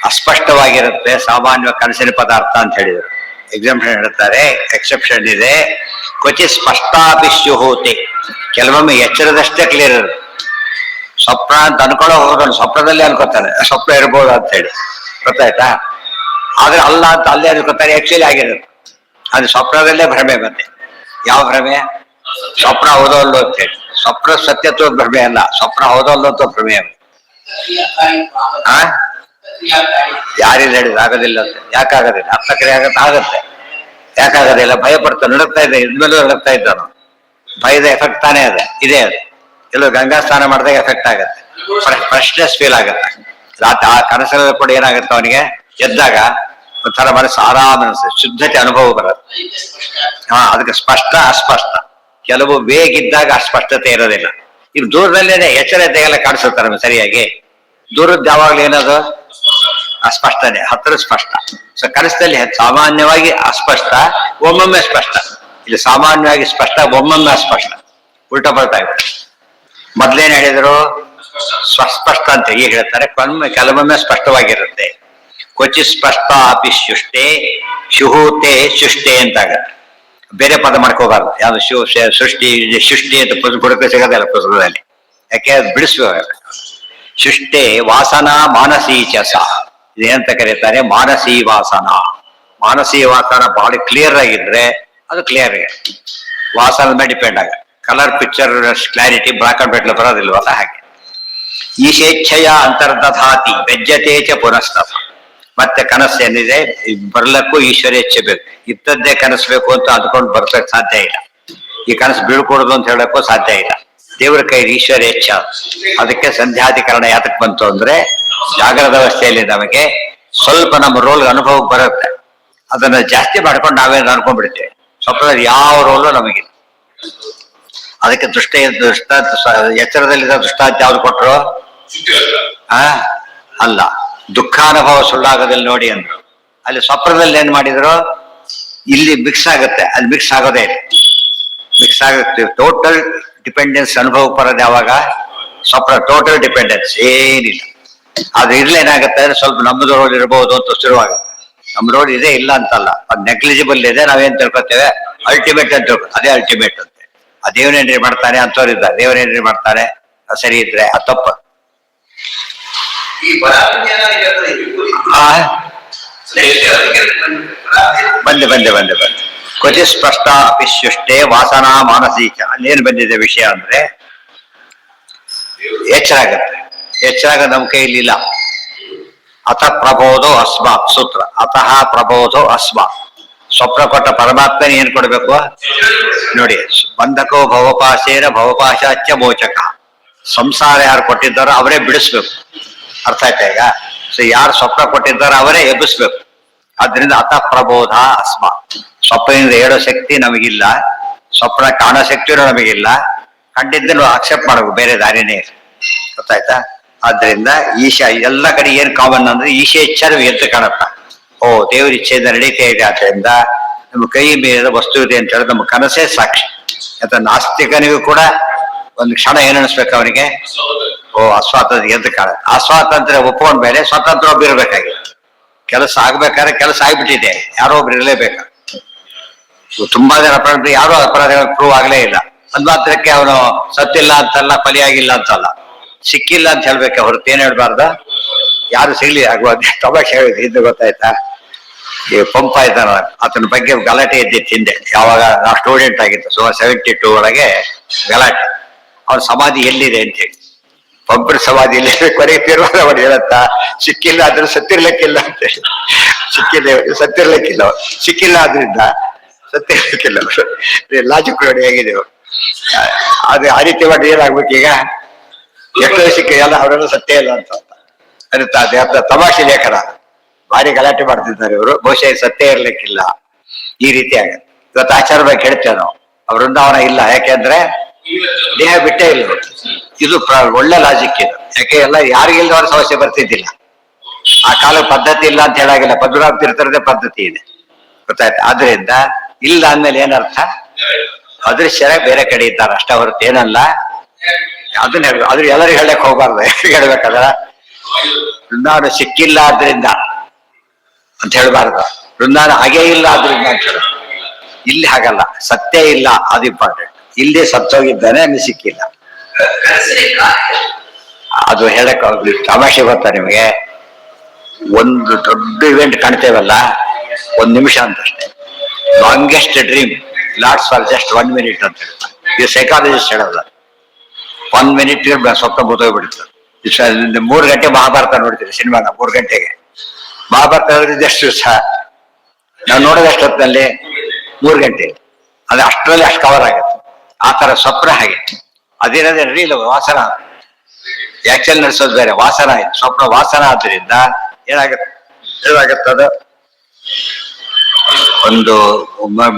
ಅಸ್ಪಷ್ಟವಾಗಿರುತ್ತೆ ಸಾಮಾನ್ಯ ಕನಸಿನ ಪದಾರ್ಥ ಅಂತ ಹೇಳಿದ್ರು. ಎಕ್ಸಾಂಪಲ್ ಹೇಳ್ತಾರೆ, ಎಕ್ಸೆಪ್ಷನ್ ಇದೆ. ಕ್ವಚಿತ್ ಸ್ಪಷ್ಟಾಪಿಶ್ಯುಹೋತೆ, ಕೆಲವೊಮ್ಮೆ ಎಚ್ಚರದಷ್ಟೇ ಕ್ಲಿಯರ್ ಇರುತ್ತೆ. ಸ್ವಪ್ನ ಅಂತ ಅನ್ಕೊಳ್ಳೋ ಹೋಗೋಣ, ಸ್ವಪ್ನದಲ್ಲೇ ಅನ್ಕೋತಾನೆ ಸ್ವಪ್ನ ಇರ್ಬೋದು ಅಂತ ಹೇಳಿ, ಗೊತ್ತಾಯ್ತಾ? ಆದ್ರೆ ಅಲ್ಲ ಅಂತ ಅಲ್ಲೇ ಅನ್ಕೋತಾರೆ, ಆಕ್ಚುಲಿ ಆಗಿರುತ್ತೆ. ಅದು ಸ್ವಪ್ನದಲ್ಲೇ ಭ್ರಮೆ. ಮತ್ತೆ ಯಾವ ಭ್ರಮೆ? ಸ್ವಪ್ನ ಹೌದಲ್ಲೋ ಅಂತ ಹೇಳಿ. ಸ್ವಪ್ನ ಸತ್ಯತ್ವದ ಭ್ರಮೆ ಅಲ್ಲ, ಸ್ವಪ್ನ ಹೌದಲ್ಲೋ ಅಂತ ಭ್ರಮೆ. ಯಾರಿಲ್ಲ ಹೇಳಿದ ಆಗೋದಿಲ್ಲ ಅಂತ? ಯಾಕಾಗೋದಿಲ್ಲ? ಅರ್ಥಕ್ರಿಯೆ ಆಗತ್ತೆ. ಯಾಕಾಗೋದಿಲ್ಲ? ಭಯ ಪಡ್ತಾನೆ, ನಡುಕ್ತಾ ಇದ್ದ, ಇದ್ಮೇಲೂ ನಡುಕ್ತಾ ಇದ್ದಾನು. ಭಯದ ಎಫೆಕ್ಟ್ ತಾನೇ ಅದೇ ಇದೆ. ಅದು ಎಲ್ಲೋ ಗಂಗಾ ಸ್ನಾನ ಮಾಡಿದಾಗ ಎಫೆಕ್ಟ್ ಆಗುತ್ತೆ, ಫ್ರೆಶ್ನೆಸ್ ಫೀಲ್ ಆಗುತ್ತೆ. ಆ ಕನಸಲ್ಲಿ ಕೂಡ ಏನಾಗುತ್ತೆ ಅವನಿಗೆ? ಎದ್ದಾಗ ಒಂಥರ ಮನಸ್ಸು ಆರಾಮ ಅನಿಸ್ತದೆ, ಶುದ್ಧತೆ ಅನುಭವ ಬರುತ್ತೆ. ಅದಕ್ಕೆ ಸ್ಪಷ್ಟ ಅಸ್ಪಷ್ಟ. ಕೆಲವು ವೇಗಿದ್ದಾಗ ಅಸ್ಪಷ್ಟತೆ ಇರೋದಿಲ್ಲ. ಈಗ ದೂರದಲ್ಲೇನೆ ಎಚ್ಚರತೆಗೆಲ್ಲ ಕಾಣಿಸುತ್ತೆ ನಮ್ಗೆ ಸರಿಯಾಗಿ. ದೂರದ್ದು ಯಾವಾಗ್ಲೂ ಏನದು? ಅಸ್ಪಷ್ಟನೆ. ಹತ್ರ ಸ್ಪಷ್ಟ. ಸೊ ಕನಸಲ್ಲಿ ಸಾಮಾನ್ಯವಾಗಿ ಅಸ್ಪಷ್ಟ, ಒಮ್ಮೊಮ್ಮೆ ಸ್ಪಷ್ಟ. ಇಲ್ಲಿ ಸಾಮಾನ್ಯವಾಗಿ ಸ್ಪಷ್ಟ, ಒಮ್ಮೊಮ್ಮೆ ಅಸ್ಪಷ್ಟ, ಉಲ್ಟಾ ಬರ್ತಾ ಇದೆ. ಮೊದ್ಲೇನ್ ಹೇಳಿದ್ರು? ಸ್ವಸ್ಪಷ್ಟ ಅಂತ ಈಗ ಹೇಳ್ತಾರೆ. ಕೆಲವೊಮ್ಮೆ ಸ್ಪಷ್ಟವಾಗಿರುತ್ತೆ. ಕ್ವಚಿ ಸ್ಪಷ್ಟ ಅಪಿ ಶುಷ್ಟೇ, ಶುಹೂತೆ ಶುಷ್ಟೇ ಅಂತಾಗತ್ತೆ. ಬೇರೆ ಪದ ಮಾಡ್ಕೋಬಾರ್ದು. ಯಾವ್ದು ಸೃಷ್ಟಿ ಸೃಷ್ಟಿ ಅಂತ ಹುಡುಕ ಸಿಗೋದಿಲ್ಲ ಪುಸ್ತಕದಲ್ಲಿ. ಯಾಕೆ? ಅದು ಬಿಡಿಸ್ಬೇಕು. ಶುಷ್ಟೇ ವಾಸನಾ ಮಾನಸೀಚಸ, ಇದೇನಂತ ಕರೀತಾರೆ? ಮಾನಸೀ ವಾಸನ. ಮಾನಸೀ ವಾಸನ ಬಹಳ ಕ್ಲಿಯರ್ ಆಗಿದ್ರೆ ಅದು ಕ್ಲಿಯರ್ ಆಗಿ ವಾಸನದ ಮೇಲೆ ಡಿಪೆಂಡ್ ಆಗ. Colour picture clarity black and white ಬರೋದಿಲ್ವಲ್ಲ, ಹಾಗೆ. ಈಶೇಚ್ಛೆಯ ಅಂತರ್ದಧಾತಿ ವ್ಯಜ್ಯತೆ ಚ ಪುನಸ್ತಥ. ಮತ್ತೆ ಕನಸೇನಿದೆ ಬರ್ಲಕ್ಕೂ ಈಶ್ವರೇಚ್ಛೆ ಬೇಕು. ಇದ್ದದ್ದೇ ಕನಸ್ಬೇಕು ಅಂತ ಅಂದ್ಕೊಂಡು ಬರ್ಸಕ್ ಸಾಧ್ಯ ಇಲ್ಲ. ಈ ಕನಸು ಬೀಳ್ಕೊಡುದು ಅಂತ ಹೇಳಕ್ಕೂ ಸಾಧ್ಯ ಇಲ್ಲ. ದೇವರ ಕೈ ಈಶ್ವರೇಚ್ಛ. ಅದಕ್ಕೆ ಸಂಧ್ಯಾಧಿಕರಣ ಯಾತಕ್ ಬಂತು ಅಂದ್ರೆ, ಜಾಗೃತ ಅವಸ್ಥೆಯಲ್ಲಿ ನಮಗೆ ಸ್ವಲ್ಪ ನಮ್ಮ ರೋಲ್ ಅನುಭವಕ್ಕೆ ಬರುತ್ತೆ. ಅದನ್ನ ಜಾಸ್ತಿ ಮಾಡ್ಕೊಂಡು ನಾವೇನು ಅನ್ಕೊಂಡ್ಬಿಡ್ತೇವೆ. ಸ್ವಪ್ನದಲ್ಲಿ ಯಾವ ರೋಲು ನಮಗಿಲ್ಲ. ಅದಕ್ಕೆ ಎಚ್ಚರದಲ್ಲಿದ್ದ ದೃಷ್ಟಾಂತ ಯಾವ್ದು ಕೊಟ್ರು? ಅಲ್ಲ, ದುಃಖಾನುಭವ ಸುಳ್ಳಾಗೋದಿಲ್ಲ ನೋಡಿ ಅಂದ್ರು. ಅಲ್ಲಿ ಸ್ವಪ್ನದಲ್ಲಿ ಏನ್ ಮಾಡಿದ್ರು? ಇಲ್ಲಿ ಮಿಕ್ಸ್ ಆಗುತ್ತೆ, ಅಲ್ಲಿ ಮಿಕ್ಸ್ ಆಗೋದೇ ಇಲ್ಲ. ಮಿಕ್ಸ್ ಆಗುತ್ತೆ. ಟೋಟಲ್ ಡಿಪೆಂಡೆನ್ಸ್ ಅನುಭವಕ್ಕೆ ಬರೋದು ಯಾವಾಗ? ಸ್ವಪ್ನ. ಟೋಟಲ್ ಡಿಪೆಂಡೆನ್ಸ್ ಏನಿಲ್ಲ. ಅದು ಇರ್ಲೇನಾಗುತ್ತೆ ಅಂದ್ರೆ ಸ್ವಲ್ಪ ನಮ್ಮದು ರೋಡ್ ಇರಬಹುದು ಅಂತ ಶುರುವಾಗುತ್ತೆ. ನಮ್ಮ ರೋಡ್ ಇದೆ ಇಲ್ಲ ಅಂತಲ್ಲ, ಅದು ನೆಗ್ಲಿಜಿಬಲ್ ಇದೆ. ನಾವೇನ್ ತಿಳ್ಕೊತೇವೆ? ಅಲ್ಟಿಮೇಟ್ ಅಂತ ತಿಳ್ಕೊ, ಅದೇ ಅಲ್ಟಿಮೇಟ್ ಅಂತೆ. ಆ ದೇವರೇನ್ರಿ ಮಾಡ್ತಾನೆ ಅಂತವ್ರಿದ್ದಾರೆ, ದೇವರೇನ್ರಿ ಮಾಡ್ತಾರೆ ಸರಿ ಇದ್ರೆ ಅದು ತಪ್ಪು. ಬಂದೆ ಕ್ವಚಿ ಸ್ಪಷ್ಟ ಅಪಿಶುಷ್ಟೇ ವಾಸನಾ ಮಾನಸೀಚ. ಅಲ್ಲೇನು ಬಂದಿದೆ ವಿಷಯ ಅಂದ್ರೆ, ಎಚ್ಚರ ಆಗತ್ತೆ. ಎಚ್ಚರಾಗ ನಮ್ಮ ಕೈಲಿಲ್ಲ. ಅಥ ಪ್ರಬೋಧೋ ಅಸ್ಮಾತ್ ಸೂತ್ರ. ಅತಃ ಪ್ರಬೋಧೋ ಅಸ್ಮಾತ್. ಸ್ವಪ್ನ ಕೊಟ್ಟ ಪರಮಾತ್ಮನೇ ಏನ್ ಕೊಡ್ಬೇಕು ನೋಡಿ? ಬಂಧಕೋ ಭವಪಾಶೇನ ಭವಪಾಶಾಚ್ಯ ಮೋಚಕ. ಸಂಸಾರ ಯಾರು ಕೊಟ್ಟಿದ್ದಾರೋ ಅವರೇ ಬಿಡಿಸ್ಬೇಕು. ಅರ್ಥ ಆಯ್ತಾ ಈಗ? ಸೊ ಯಾರು ಸ್ವಪ್ನ ಕೊಟ್ಟಿದ್ದಾರೋ ಅವರೇ ಎಬ್ಬಿಸ್ಬೇಕು. ಆದ್ರಿಂದ ಅಥ ಪ್ರಬೋಧ ಅಸ್ಮಾತ್. ಸ್ವಪ್ನದಿಂದ ಹೇಳೋ ಶಕ್ತಿ ನಮಗಿಲ್ಲ, ಸ್ವಪ್ನ ಕಾಣೋ ಶಕ್ತಿನೂ ನಮಗಿಲ್ಲ. ಕಂಡಿದ್ದನ್ನು ಅಕ್ಸೆಪ್ಟ್ ಮಾಡಬೇಕು, ಬೇರೆ ದಾರಿನೇ. ಗೊತ್ತಾಯ್ತಾ? ಆದ್ರಿಂದ ಈಶಾ ಎಲ್ಲ ಕಡೆ ಏನ್ ಕಾಮನ್ ಅಂದ್ರೆ ಈಶೇಚ್ಛರ ಎದ್ದು ಕಾಣುತ್ತ. ಓ, ದೇವರ ಇಚ್ಛೆಯಿಂದ ನಡೀತಾ ಇದೆ. ಆದ್ರಿಂದ ನಮ್ಮ ಕೈ ಮೇಲೆ ವಸ್ತು ಇದೆ ಅಂತ ಹೇಳಿದ್ರೆ ನಮ್ಮ ಕನಸೇ ಸಾಕ್ಷಿ. ಅಥವಾ ನಾಸ್ತಿಕನಿಗೂ ಕೂಡ ಒಂದು ಕ್ಷಣ ಏನ್ ಅನಿಸ್ಬೇಕು ಅವನಿಗೆ? ಓ, ಅಸ್ವಾತಂತ್ರ್ಯ ಎದ್ದು ಕಾಣ. ಅಸ್ವಾತಂತ್ರ್ಯ ಒಪ್ಕೊಂಡ ಮೇಲೆ ಸ್ವತಂತ್ರ ಒಬ್ಬ ಇರ್ಬೇಕಾಗಿದೆ. ಕೆಲಸ ಆಗ್ಬೇಕಾದ್ರೆ ಕೆಲಸ ಆಗ್ಬಿಟ್ಟಿದೆ, ಯಾರೋ ಒಬ್ರು ಇರಲೇಬೇಕು. ತುಂಬಾ ಜನ ಅಪರಾಧ, ಯಾರೋ ಅಪರಾಧಗಳು ಪ್ರೂವ್ ಆಗ್ಲೇ ಇಲ್ಲ. ಮಾತ್ರಕ್ಕೆ ಅವನು ಸತ್ತಿಲ್ಲ ಅಂತಲ್ಲ, ಕೊಲೆಯಾಗಿಲ್ಲ ಅಂತಲ್ಲ, ಸಿಕ್ಕಿಲ್ಲ ಅಂತ ಹೇಳ್ಬೇಕೆ ಹೊರತು ಏನ್ ಹೇಳ್ಬಾರ್ದು? ಯಾರು ಸಿಗ್ಲಿ ಆಗುವಾಗ ತಮಾಷೆ ಹೇಳಿದ್ರು ಹಿಂದೆ, ಗೊತ್ತಾಯ್ತಾ? ಈ ಪಂಪ ಇದ್ದಾನ, ಆತನ ಬಗ್ಗೆ ಗಲಾಟೆ ಎದ್ದಿತ್ತು ಹಿಂದೆ. ಯಾವಾಗ ನಾವು ಸ್ಟೂಡೆಂಟ್ ಆಗಿತ್ತು, ಸುಮಾರು 72 ಒಳಗೆ ಗಲಾಟೆ. ಅವನ ಸಮಾಧಿ ಎಲ್ಲಿದೆ ಅಂತ ಹೇಳಿ. ಪಂಪನ ಸಮಾಧಿ ಇಲ್ಲಿ ಕೊನೆಗೆ ತೀರ್ಮಾನ ಮಾಡಿ ಹೇಳತ್ತ, ಸಿಕ್ಕಿಲ್ಲ ಆದ್ರೆ ಸತ್ತಿರ್ಲಿಕ್ಕಿಲ್ಲ ಅಂತ ಹೇಳಿ. ಸತ್ತಿರ್ಲಿಕ್ಕಿಲ್ಲ, ಸಿಕ್ಕಿಲ್ಲ ಆದ್ರಿಂದ ಸತ್ತಿರ್ಲಿಕ್ಕಿಲ್ಲ. ಲಾಜಿಕ್ ನೋಡಿ ಹೇಗಿದೆ ಅದು. ಆ ರೀತಿ ಮಾಡಿ ಏನಾಗ್ಬೇಕು ಈಗ? ಎಷ್ಟೋ ಸಿಕ್ಕ ಎಲ್ಲ ಅವರೆಲ್ಲ ಸತ್ಯ ಇಲ್ಲ ಅಂತ ಅದೇ ತಮಾಷೆ ಲೇಖನ. ಭಾರಿ ಗಲಾಟೆ ಮಾಡ್ತಿದ್ದಾರೆ ಇವರು. ಬಹುಶಃ ಸತ್ಯ ಇರ್ಲಿಕ್ಕಿಲ್ಲ, ಈ ರೀತಿ ಆಗತ್ತೆ. ಇವತ್ತು ಆಚಾರ ಬಗ್ಗೆ ಹೇಳ್ತೇವೆ ನಾವು, ವೃಂದಾವನ ಇಲ್ಲ. ಯಾಕೆಂದ್ರೆ ದೇಹ ಬಿಟ್ಟೇ ಇಲ್ಲ. ಇದು ಒಳ್ಳೆ ಲಾಜಿಕ್ ಇದು. ಯಾಕೆ? ಎಲ್ಲ ಯಾರಿಗಿಲ್ದವ್ರ ಸಮಸ್ಯೆ ಬರ್ತಿದ್ದಿಲ್ಲ. ಆ ಕಾಲ ಪದ್ಧತಿ ಇಲ್ಲ ಅಂತ ಹೇಳಾಗಿಲ್ಲ, ಪದ್ಮನಾಭ ತೀರ್ಥರದೇ ಪದ್ಧತಿ ಇದೆ, ಗೊತ್ತಾಯ್ತು. ಆದ್ರಿಂದ ಇಲ್ಲ ಅಂದ್ಮೇಲೆ ಏನರ್ಥ, ಅದೃಶ್ಯರ ಬೇರೆ ಕಡೆ ಇದ್ದಾರೆ ಅಷ್ಟ ಹೊರತು ಏನಲ್ಲ. ಅದನ್ನ ಹೇಳ, ಅದ್ರ ಎಲ್ಲರಿಗೂ ಹೇಳಕ್ ಹೋಗ್ಬಾರ್ದು, ಹೇಳ್ಬೇಕಾದ್ರ ವೃಂದಾವನ ಸಿಕ್ಕಿಲ್ಲ ಆದ್ರಿಂದ ಅಂತ ಹೇಳ್ಬಾರ್ದು, ವೃಂದಾವನ ಹಾಗೇ ಇಲ್ಲ ಆದ್ರಿಂದ ಅಂತ ಹೇಳ. ಇಲ್ಲಿ ಹಾಗಲ್ಲ, ಸತ್ಯ ಇಲ್ಲ ಅದು ಇಂಪಾರ್ಟೆಂಟ್. ಇಲ್ಲಿ ಸತ್ತೋಗಿದ್ದಾನೆ ಅಲ್ಲಿ ಸಿಕ್ಕಿಲ್ಲ, ಅದು ಹೇಳಕ್ ತಮಾಷೆ ಗೊತ್ತಾ ನಿಮಗೆ? ಒಂದು ದೊಡ್ಡ ಇವೆಂಟ್ ಕಾಣ್ತೇವಲ್ಲ, 1 ನಿಮಿಷ ಅಂತಷ್ಟೇ. Longest dream lasts for just 1 minute ಅಂತ ಹೇಳ್ತಾರೆ. ಇದು ಸೈಕಾಲಜಿಸ್ಟ್ ಹೇಳೋದ. 1 ಮಿನಿಟ್ ಸ್ವಪ್ನ ಮುಗಿದೋಗ್ಬಿಡ್ತದೆ. 3 ಗಂಟೆ ಮಹಾಭಾರತ ನೋಡ್ತೀರಿ ಸಿನಿಮಾನ, 3 ಗಂಟೆಗೆ ಮಹಾಭಾರತ ಎಷ್ಟು ದಿವಸ ನಾವು ನೋಡೋದಷ್ಟೊತ್ತಿನಲ್ಲಿ 3 ಗಂಟೆ, ಅದು ಅಷ್ಟರಲ್ಲಿ ಅಷ್ಟು ಕವರ್ ಆಗುತ್ತೆ. ಆ ತರ ಸ್ವಪ್ನ ಹಾಗೆ ಅದೇನದೇ ರೀಲ್ ವಾಸನ, ಆಕ್ಚುಲ್ ನಡೆಸೋದು ಬೇರೆ, ವಾಸನ ಆಯ್ತು. ಸ್ವಪ್ನ ವಾಸನ ಆದ್ರಿಂದ ಏನಾಗತ್ತದ, ಒಂದು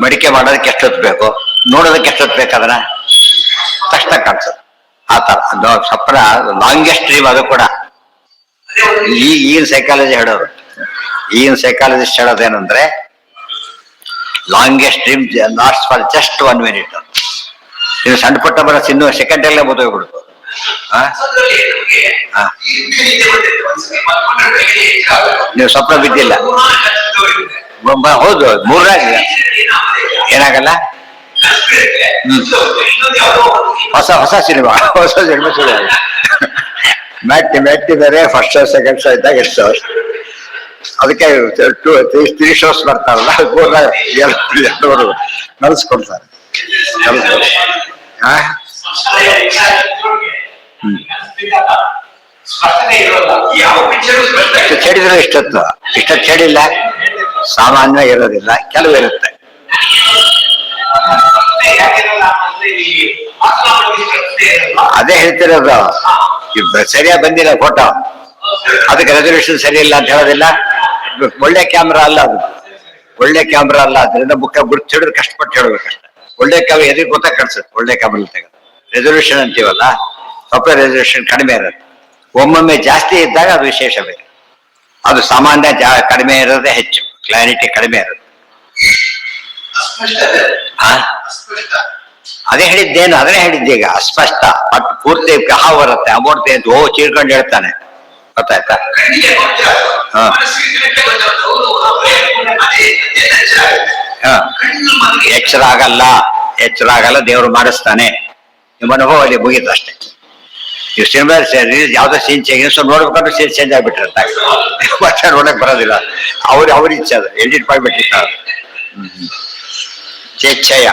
ಮಡಿಕೆ ಮಾಡೋದಕ್ಕೆ ಎಷ್ಟೊತ್ತು ಬೇಕು, ನೋಡೋದಕ್ಕೆ ಎಷ್ಟೊತ್ತು ಬೇಕು, ಅದನ್ನ ತಕ್ಷಣ ಕಾಣಿಸೋದು. ಆ ತರ ಸ್ವಪ್ನ ಲಾಂಗೆಸ್ಟ್ ಡ್ರೀಮ್. ಅದು ಕೂಡ ಈಗಿನ ಸೈಕಾಲಜಿ ಹೇಳೋರು, ಈಗಿನ ಸೈಕಾಲಜಿಸ್ಟ್ ಹೇಳೋದೇನಂದ್ರೆ longest dream last for just 1 minute. ನೀವು ಸಣ್ಣ ಪುಟ್ಟ ಬರೋದು ಇನ್ನೂ ಸೆಕೆಂಡ್ ಅಲ್ಲೇ ಮುಗಿದೋಗ್ಬಿಡ್ತು. ನೀವು ಸ್ವಪ್ನ ಬಿದ್ದಿಲ್ಲ, ಹೌದು 3 ಏನಾಗಲ್ಲ. ಹೊಸ ಸಿನಿಮಾ ಸುಳ್ಳು. ಮ್ಯಾಟ್ಟಿ ಬೇರೆ, ಫಸ್ಟ್ ಶೋ ಸೆಕೆಂಡ್ ಶೋ ಇದ್ದಾಗ ಎಷ್ಟು ಅದಕ್ಕೆ 3 ಶೋಸ್ ಬರ್ತಾರಲ್ಲ, 2 ನಲ್ಸ್ಕೊಡ್ತಾರೆ. ಚಡಿದ್ರು ಇಷ್ಟೊತ್ತು ಚಡಿಲ್ಲ, ಸಾಮಾನ್ಯ ಇರೋದಿಲ್ಲ, ಕೆಲವು ಇರುತ್ತೆ. ಅದೇ ಹೇಳ್ತಿರೋದು, ಸರಿಯಾಗಿ ಬಂದಿಲ್ಲ ಫೋಟೋ, ಅದಕ್ಕೆ ರೆಸಲ್ಯೂಷನ್ ಸರಿ ಇಲ್ಲ ಅಂತ ಹೇಳೋದಿಲ್ಲ. ಒಳ್ಳೆ ಕ್ಯಾಮ್ರಾ ಅಲ್ಲ ಅದು, ಒಳ್ಳೆ ಕ್ಯಾಮ್ರಾ ಅಲ್ಲ. ಅದರಿಂದ ಮುಖ ಗುರ್ತು ಹಿಡಿದ್ರೆ ಕಷ್ಟಪಟ್ಟು ಹೇಳ್ಬೇಕಷ್ಟೆ. ಒಳ್ಳೆ ಕ್ಯಾಮ್ರಾ ಎದುರು ಗೊತ್ತಾಗ ಕಾಣಿಸುತ್ತೆ, ಒಳ್ಳೆ ಕ್ಯಾಮ್ರಾ ತೆಗೆದು. ರೆಸಲ್ಯೂಷನ್ ಅಂತೀವಲ್ಲ, ಸ್ವಲ್ಪ ರೆಸಲ್ಯೂಷನ್ ಕಡಿಮೆ ಇರುತ್ತೆ. ಒಮ್ಮೊಮ್ಮೆ ಜಾಸ್ತಿ ಇದ್ದಾಗ ಅದು ವಿಶೇಷ ಬೇರೆ. ಅದು ಸಾಮಾನ್ಯ ಕಡಿಮೆ ಇರೋದೇ ಹೆಚ್ಚು, ಕ್ಲಾರಿಟಿ ಕಡಿಮೆ ಇರುತ್ತೆ. ಅದೇ ಹೇಳಿದ್ದೇನು, ಅದನ್ನೇ ಹೇಳಿದ್ದೀಗ, ಅಸ್ಪಷ್ಟ ಬಟ್ ಪೂರ್ತಿ ಹಾವು ಬರುತ್ತೆ. ಅಮೂರ್ತಿ ಅಂತ ಚೀರ್ಕೊಂಡು ಹೇಳ್ತಾನೆ, ಗೊತ್ತಾಯ್ತಾ? ಎಚ್ಚರ ಆಗಲ್ಲ, ದೇವರು ಮಾಡಿಸ್ತಾನೆ. ನಿಮ್ಮ ಅನುಭವ ಅಲ್ಲಿ ಮುಗೀತು ಅಷ್ಟೇ. ನೀವು ಸಿನಿಮಾ ಯಾವ್ದೋ ಸೀನ್ ಚೇಂಜ್ ನೋಡ್ಬೇಕಂದ್ರೆ ಸೀನ್ ಚೇಂಜ್ ಆಗ್ಬಿಟ್ಟಿರುತ್ತೆ, ಮತ್ತೆ ನೋಡಕ್ ಬರೋದಿಲ್ಲ. ಅವ್ರ ಇಚ್ಛೆ ಅದು ಎಡಿಟ್ ಮಾಡಿಬಿಟ್ಟಿರ್ತಾರೆ. ಸ್ವೇಚ್ಛೆಯ,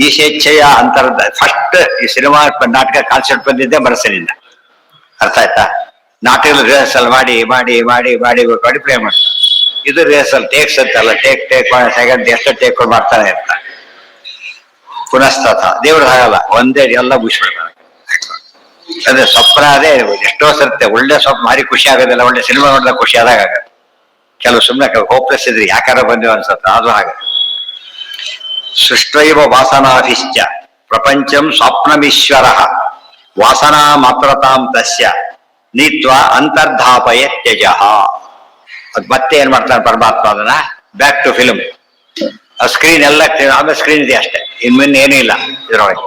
ಈ ಸ್ವೇಚ್ಛೆಯ ಅಂತರದ ಫಸ್ಟ್ ಈ ಸಿನಿಮಾ ನಾಟಕ ಕಾನ್ಸೆಪ್ಟ್ ಬಂದಿದ್ದೆ ಮನಸ್ಸಿನಿಂದ. ಅರ್ಥ ಆಯ್ತಾ? ನಾಟಕ ರಿಹರ್ಸಲ್ ಮಾಡಿ ಮಾಡಿ ಮಾಡಿ ಮಾಡಿ ಮಾಡಿ ಪ್ಲೇ ಮಾಡ್ತಾರೆ. ಇದು ರಿಹರ್ಸಲ್ ಟೇಕ್ಸ್ ಅಂತಲ್ಲ, ಟೇಕ್ ಸೆಕೆಂಡ್ ಎಷ್ಟು ಟೇಕ್ ಮಾಡ್ತಾನೆ ಇರ್ತಾರೆ. ಪುನಸ್ತಥ ದೇವ್ರ ಹಾಗಲ್ಲ, ಒಂದೇ ಎಲ್ಲ ಮುಗಿಸ್ಬಿಡ್ತಾನೆ. ಅದೇ ಸ್ವಪ್ನ, ಅದೇ ಎಷ್ಟೋ ಸರ್ತೆ ಒಳ್ಳೆ ಸ್ವಪ್ನ ಭಾರಿ ಖುಷಿ ಆಗೋದಿಲ್ಲ. ಒಳ್ಳೆ ಸಿನಿಮಾ ನೋಡಿದಾಗ ಖುಷಿ ಆದಾಗ ಆಗುತ್ತೆ. ಕೆಲವು ಸುಮ್ಮನೆ ಹೋಪ್ಲೆಸ್ ಇದ್ರಿ ಯಾಕಾರ ಬಂದಿವ ಅನ್ಸತ್ತ, ಅದು ಹಾಗೆ. ಸೃಷ್ಟೈವ ವಾಸನಾಭಿಶ್ಚ ಪ್ರಪಂಚಂ ಸ್ವಪ್ನಮೀಶ್ವರ ವಾಸನಾ ಮಾತ್ರತಾಂ ತಸ್ಯ ನೀತ್ವ ಅಂತರ್ಧಾಪಯ ತ್ಯಜ. ಅದ್ ಮತ್ತೆ ಏನ್ ಮಾಡ್ತಾನೆ ಪರಮಾತ್ಮ, ಅದನ್ನ ಬ್ಯಾಕ್ ಟು ಫಿಲ್ಮ್. ಸ್ಕ್ರೀನ್ ಎಲ್ಲ ಆಮೇಲೆ ಸ್ಕ್ರೀನ್ ಇದೆ ಅಷ್ಟೇ, ಇನ್ಮೇನ್ ಏನೂ ಇಲ್ಲ ಇದ್ರೊಳಗೆ.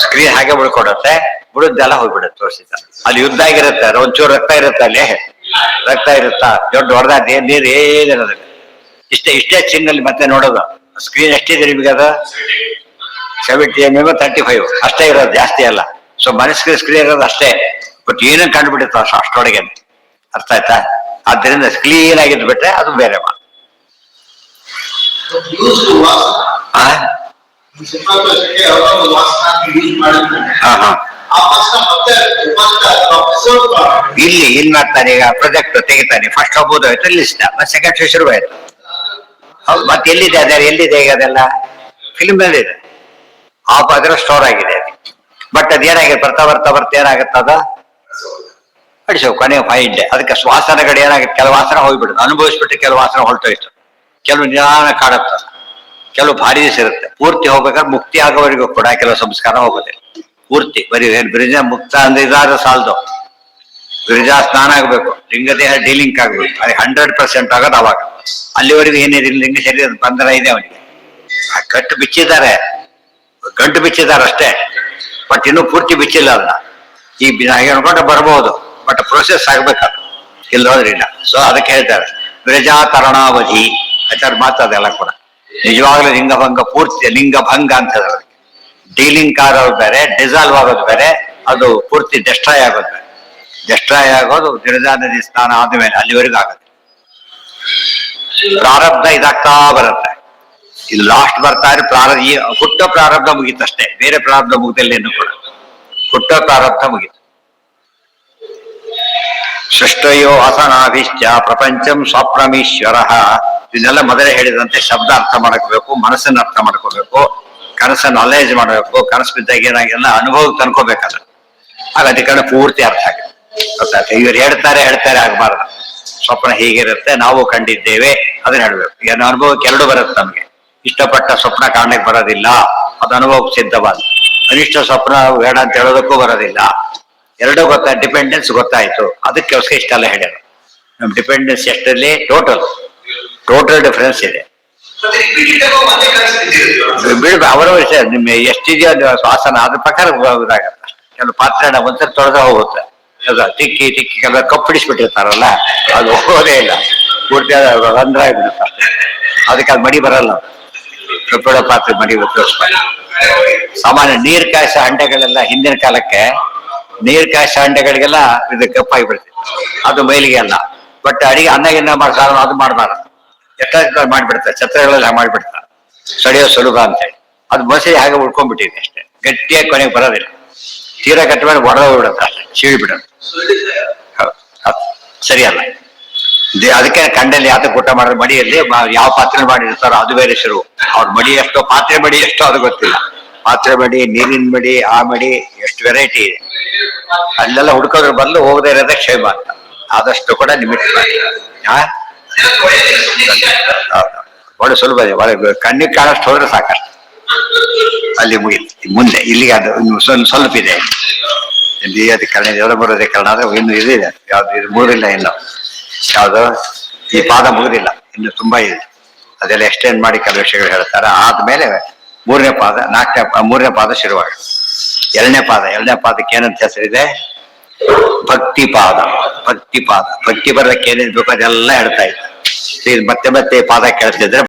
ಸ್ಕ್ರೀನ್ ಹಾಗೆ ಉಳ್ಕೊಡುತ್ತೆ, ಬಿಡುದ್ದೆಲ್ಲ ಹೋಗ್ಬಿಡುತ್ತೆ ತೋರಿಸಿದ. ಅಲ್ಲಿ ಯುದ್ಧ ಆಗಿರುತ್ತೆ, ಒಂಚೂರು ರಕ್ತ ಇರುತ್ತೆ, ಅಲ್ಲಿ ರಕ್ತ ಇರುತ್ತಾ, ದೊಡ್ಡ ಹೊಡೆದ ನೀರು ಏನಿರೋದಿಲ್ಲ. ಇಷ್ಟೇ ಚಿನ್ನಲ್ಲಿ ಮತ್ತೆ ನೋಡೋದು. ಸ್ಕ್ರೀನ್ ಎಷ್ಟಿದೆ ನಿಮಗೆ? ಅದು 70 mm 35 ಅಷ್ಟೇ ಇರೋದು, ಜಾಸ್ತಿ ಅಲ್ಲ. ಸೊ ಮನಸ್ಸಿಗೆ ಸ್ಕ್ರೀನ್ ಇರೋದು ಅಷ್ಟೇ, ಬಟ್ ಏನೇನು ಕಂಡುಬಿಡುತ್ತ ಅಷ್ಟೊಳಗೆ. ಅರ್ಥ ಆಯ್ತಾ? ಆದ್ದರಿಂದ ಕ್ಲೀನ್ ಆಗಿದ್ದು ಬಿಟ್ರೆ ಅದು ಬೇರೆ ಮಾತು. ಇಲ್ಲಿ ಏನ್ ಮಾಡ್ತಾನೆ ಈಗ, ಪ್ರೊಜೆಕ್ಟ್ ತೆಗಿತಾನೆ, ಫಸ್ಟ್ ಹೋಗ್ಬೋದು ಆಯ್ತು, ಲಿಸ್ಟ್ ಸೆಕೆಂಡ್ ಶುರು ಆಯ್ತು. ಹೌದು, ಮತ್ತೆ ಎಲ್ಲಿದೆ ಅದೇ, ಎಲ್ಲಿದೆ ಈಗ ಅದೆಲ್ಲ? ಫಿಲ್ಮ್ ನಲ್ಲಿ ಇದೆ, ಅದರ ಸ್ಟೋರ್ ಆಗಿದೆ. ಬಟ್ ಅದೇನಾಗಿದೆ, ಬರ್ತಾ ಏನಾಗುತ್ತೆ, ಅದು ಅಡಿಸೋ ಕೊನೆ ಫೈಂಡ್. ಅದಕ್ಕೆ ವಾಸನೆಗಳು ಏನಾಗುತ್ತೆ, ಕೆಲವು ವಾಸನೆ ಹೋಗ್ಬಿಡುತ್ತೆ, ಅನುಭವಿಸ್ಬಿಟ್ಟು ಕೆಲವು ವಾಸನೆ ಹೊರಟೋಯ್ತು, ಕೆಲವು ನಿಧಾನ ಕಾಡುತ್ತ, ಕೆಲವು ಭಾರಿ ದಿವಸ ಇರುತ್ತೆ. ಪೂರ್ತಿ ಹೋಗ್ಬೇಕಾದ್ರೆ ಮುಕ್ತಿ ಆಗೋವರೆಗೂ ಕೂಡ ಕೆಲವು ಸಂಸ್ಕಾರ ಹೋಗೋದಿಲ್ಲ ಪೂರ್ತಿ. ಬರೀ ಬ್ರಿಜ ಮುಕ್ತ ಅಂದ್ರೆ ಇದಾದ ಸಾಲದು, ವಿರಜಾ ಸ್ನಾನ ಆಗ್ಬೇಕು, ಲಿಂಗ ದೇಹ ಡಿಲಿಂಕ್ ಆಗ್ಬೇಕು, ಅದು 100% ಆಗೋದು ಅವಾಗ. ಅಲ್ಲಿವರೆಗೂ ಏನಿದೆ ಲಿಂಗ ಶರೀರದ ಬಂಧನ ಇದೆ ಅವನಿಗೆ. ಆ ಕಟ್ಟು ಬಿಚ್ಚಿದ್ದಾರೆ, ಗಂಟು ಬಿಚ್ಚಿದ್ದಾರೆ ಅಷ್ಟೇ, ಬಟ್ ಇನ್ನೂ ಪೂರ್ತಿ ಬಿಚ್ಚಿಲ್ಲ ಅದನ್ನ. ಈಗ ಅನ್ಕೊಂಡು ಬರ್ಬೋದು, ಬಟ್ ಪ್ರೊಸೆಸ್ ಆಗ್ಬೇಕಲ್ಲ, ಇಲ್ಲೋದ್ರಿಲ್ಲ. ಸೊ ಅದಕ್ಕೆ ಹೇಳ್ತಾರೆ ವಿರಜಾ ತರಣಾವಧಿ ಆಚಾರ ಮಾತಾದೆಲ್ಲ ಕೂಡ. ನಿಜವಾಗ್ಲೂ ಲಿಂಗಭಂಗ ಪೂರ್ತಿ ಲಿಂಗಭಂಗ ಅಂತ ಹೇಳೋದು. ಡೀಲಿಂಕ್ ಆಗೋದು ಬೇರೆ, ಡಿಸಾಲ್ವ್ ಆಗೋದು ಬೇರೆ, ಅದು ಪೂರ್ತಿ ಡೆಸ್ಟ್ರಾಯ್ ಆಗೋದು ಬೇರೆ. ಡೆಸ್ಟ್ರಾಯ್ ಆಗೋದು ವಿರಜಾ ನದಿ ಸ್ನಾನ ಆದ್ಮೇಲೆ, ಅಲ್ಲಿವರೆಗೂ ಆಗುತ್ತೆ. ಪ್ರಾರಬ್ಧ ಇದಾಗ್ತಾ ಬರುತ್ತೆ, ಇದು ಲಾಸ್ಟ್ ಬರ್ತಾ ಇದ್ರೆ ಈ ಹುಟ್ಟ ಪ್ರಾರಬ್ಧ ಮುಗೀತಷ್ಟೇ, ಬೇರೆ ಪ್ರಾರಬ್ಧ ಮುಗಿದಲ್ಲೇನು ಕೂಡ. ಹುಟ್ಟ ಪ್ರಾರಬ್ಧ ಮುಗೀತು. ಸೃಷ್ಟಯೋ ಅಸನಾಭಿಶ್ಚ ಪ್ರಪಂಚಂ ಸ್ವಪ್ನಮೀಶ್ವರ. ಇದನ್ನೆಲ್ಲ ಮೊದಲೇ ಹೇಳಿದಂತೆ ಶಬ್ದ ಅರ್ಥ ಮಾಡ್ಕೋಬೇಕು, ಮನಸ್ಸನ್ನ ಅರ್ಥ ಮಾಡ್ಕೋಬೇಕು, ಕನಸನ್ನು ನಾಲೆಜ್ ಮಾಡಬೇಕು, ಕನಸು ಬಿದ್ದಾಗ ಏನಾಗಿಲ್ಲ ಅನುಭವಕ್ಕೆ ತಂದ್ಕೋಬೇಕಲ್ಲ. ಆಗ ಅದಕ್ಕೆ ಪೂರ್ತಿ ಅರ್ಥ ಆಗುತ್ತೆ, ಗೊತ್ತಾಗ್ತದೆ. ಇವ್ರು ಹೇಳ್ತಾರೆ ಆಗ್ಬಾರ್ದು. ಸ್ವಪ್ನ ಹೀಗಿರುತ್ತೆ, ನಾವು ಕಂಡಿದ್ದೇವೆ, ಅದನ್ನ ಹೇಳ್ಬೇಕು. ಏನು ಅನುಭವಕ್ಕೆ ಎರಡು ಬರುತ್ತೆ ನಮ್ಗೆ. ಇಷ್ಟಪಟ್ಟ ಸ್ವಪ್ನ ಕಾಣಕ್ಕೆ ಬರೋದಿಲ್ಲ, ಅದು ಅನುಭವಕ್ಕೆ ಸಿದ್ಧವಾದ. ಅನಿಷ್ಟ ಸ್ವಪ್ನ ಬೇಡ ಅಂತ ಹೇಳೋದಕ್ಕೂ ಬರೋದಿಲ್ಲ. ಎರಡೂ ಡಿಪೆಂಡೆನ್ಸ್ ಗೊತ್ತಾಯ್ತು. ಅದಕ್ಕೋಸ್ಕರ ಇಷ್ಟೆಲ್ಲ ಹೇಳ್ಯಾರ. ನಮ್ ಡಿಪೆಂಡೆನ್ಸ್ ಎಷ್ಟರಲ್ಲಿ ಟೋಟಲ್ ಡಿಫರೆನ್ಸ್ ಇದೆ. ಅವರ ನಿಮ್ ಎಷ್ಟಿದೆಯೋ ಶ್ವಾಸನ ಅದ್ರ ಪ್ರಕಾರ ಇದಾಗತ್ತೆ. ಕೆಲವು ಪಾತ್ರೆ ಒಂದ್ಸರಿ ತೊಳೆದ ಹೋಗುತ್ತೆ, ತಿಕ್ಕಿ ಕೆಲವು ಕಪ್ಪಿಡಿಸ್ಬಿಟ್ಟಿರ್ತಾರಲ್ಲ, ಅದು ಹೋಗೋದೇ ಇಲ್ಲ, ಪೂರ್ತಿ ರಂಧ್ರ ಆಗ್ಬಿಡುತ್ತೆ ಅಷ್ಟೇ. ಅದಕ್ಕೆ ಅದು ಮಡಿ ಬರಲ್ಲ, ಕಬ್ಬಿಣ ಪಾತ್ರೆ ಮಡಿ ಉಪಯೋಗಿಸ್ತಾರೆ. ಸಾಮಾನ್ಯ ನೀರ್ ಕಾಯಿಸೋ ಹಂಡೆಗಳೆಲ್ಲ ಹಿಂದಿನ ಕಾಲಕ್ಕೆ ನೀರ್ ಕಾಯಿಸೋ ಹಂಡೆಗಳಿಗೆಲ್ಲ ಇದು ಕಪ್ಪಾಗಿಬಿಡ್ತಿತ್ತು, ಅದು ಮೈಲಿಗೆ ಅಲ್ಲ. ಬಟ್ ಅಡಿಗೆ ಅನ್ನ ಮಾಡ್ತಾರ, ಅದು ಮಾಡಬಾರದು. ಎಷ್ಟ ಮಾಡ್ಬಿಡ್ತಾರೆ, ಛತ್ರಗಳೆಲ್ಲ ಮಾಡ್ಬಿಡ್ತಾರೆ, ಸಡಿಯೋ ಸುಲಭ ಅಂತೇಳಿ. ಅದು ಮಸಿ ಹಾಗೆ ಉಳ್ಕೊಂಡ್ಬಿಟ್ಟಿದೆ ಅಷ್ಟೇ, ಗಟ್ಟಿಯಾಗಿ ಕೊನೆಗೆ ಬರೋದಿಲ್ಲ. ತೀರಾ ಗಟ್ಟಿ ಮೇಲೆ ಒಡೆದ ಬಿಡುತ್ತೆ ಅಷ್ಟೇ, ಸೀಳಿ ಬಿಡೋದು. ಸರಿಯಲ್ಲ. ಅದಕ್ಕೆ ಕಂಡಲ್ಲಿ ಯಾತಕ್ಕೆ ಊಟ ಮಾಡಿದ್ರೆ ಮಡಿಯಲ್ಲಿ ಯಾವ ಪಾತ್ರೆ ಮಾಡಿರ್ತಾರೋ ಅದು ಬೇರೆ ಶುರು. ಅವ್ರ ಮಡಿ ಎಷ್ಟೋ, ಪಾತ್ರೆ ಮಡಿ ಎಷ್ಟೋ ಅದು ಗೊತ್ತಿಲ್ಲ. ಪಾತ್ರೆ ಮಡಿ, ನೀರಿನ ಮಡಿ, ಆ ಮಡಿ, ಎಷ್ಟು ವೆರೈಟಿ ಇದೆ. ಅಲ್ಲೆಲ್ಲ ಹುಡ್ಕೋದ್ರ ಬದಲು ಹೋಗದೇ ಇರೋದೇ ಕ್ಷೇಮ ಅಂತ. ಆದಷ್ಟು ಕೂಡ ಲಿಮಿಟ್ ಮಾಡಿ. ಒಳ್ಳೆ ಸುಲಭ ಇದೆ, ಒಳಗೆ ಕಣ್ಣಿಗೆ ಕಾಣಷ್ಟು ಹೋದ್ರೆ ಸಾಕಷ್ಟು, ಅಲ್ಲಿ ಮುಗಿತು. ಮುಂದೆ ಇಲ್ಲಿಗೆ ಅದು ಸ್ವಲ್ಪ ಇದೆ. ಇಲ್ಲಿ ಅಧಿಕರಣ, ದೇವರಮೂರಾಧಿಕರಣ ಆದ್ರೆ ಇನ್ನು ಇದೆ. ಯಾವ್ದು ಇದು ಮುಗಿದಿಲ್ಲ ಇನ್ನು, ಯಾವುದು ಈ ಪಾದ ಮುಗಿದಿಲ್ಲ, ಇನ್ನು ತುಂಬಾ ಇದೆ. ಅದೆಲ್ಲ ಎಕ್ಸ್ಟೆಂಡ್ ಮಾಡಿ ಕೆಲವು ವಿಷಯಗಳು ಹೇಳ್ತಾರೆ. ಆದ್ಮೇಲೆ ಮೂರನೇ ಪಾದ ಶುರುವಾಗ. ಎರಡನೇ ಪಾದಕ್ಕೆ ಏನಂತ ಹೆಸರಿದೆ? ಭಕ್ತಿ ಪಾದ. ಭಕ್ತಿ ಬರೋದಕ್ಕೆ ಏನೇನ್ ಬೇಕು ಅದೆಲ್ಲ ಹೇಳ್ತಾ ಇದ್ದಾರೆ. ಮತ್ತೆ ಪಾದ ಕೇಳ್ತಿದ್ರೆ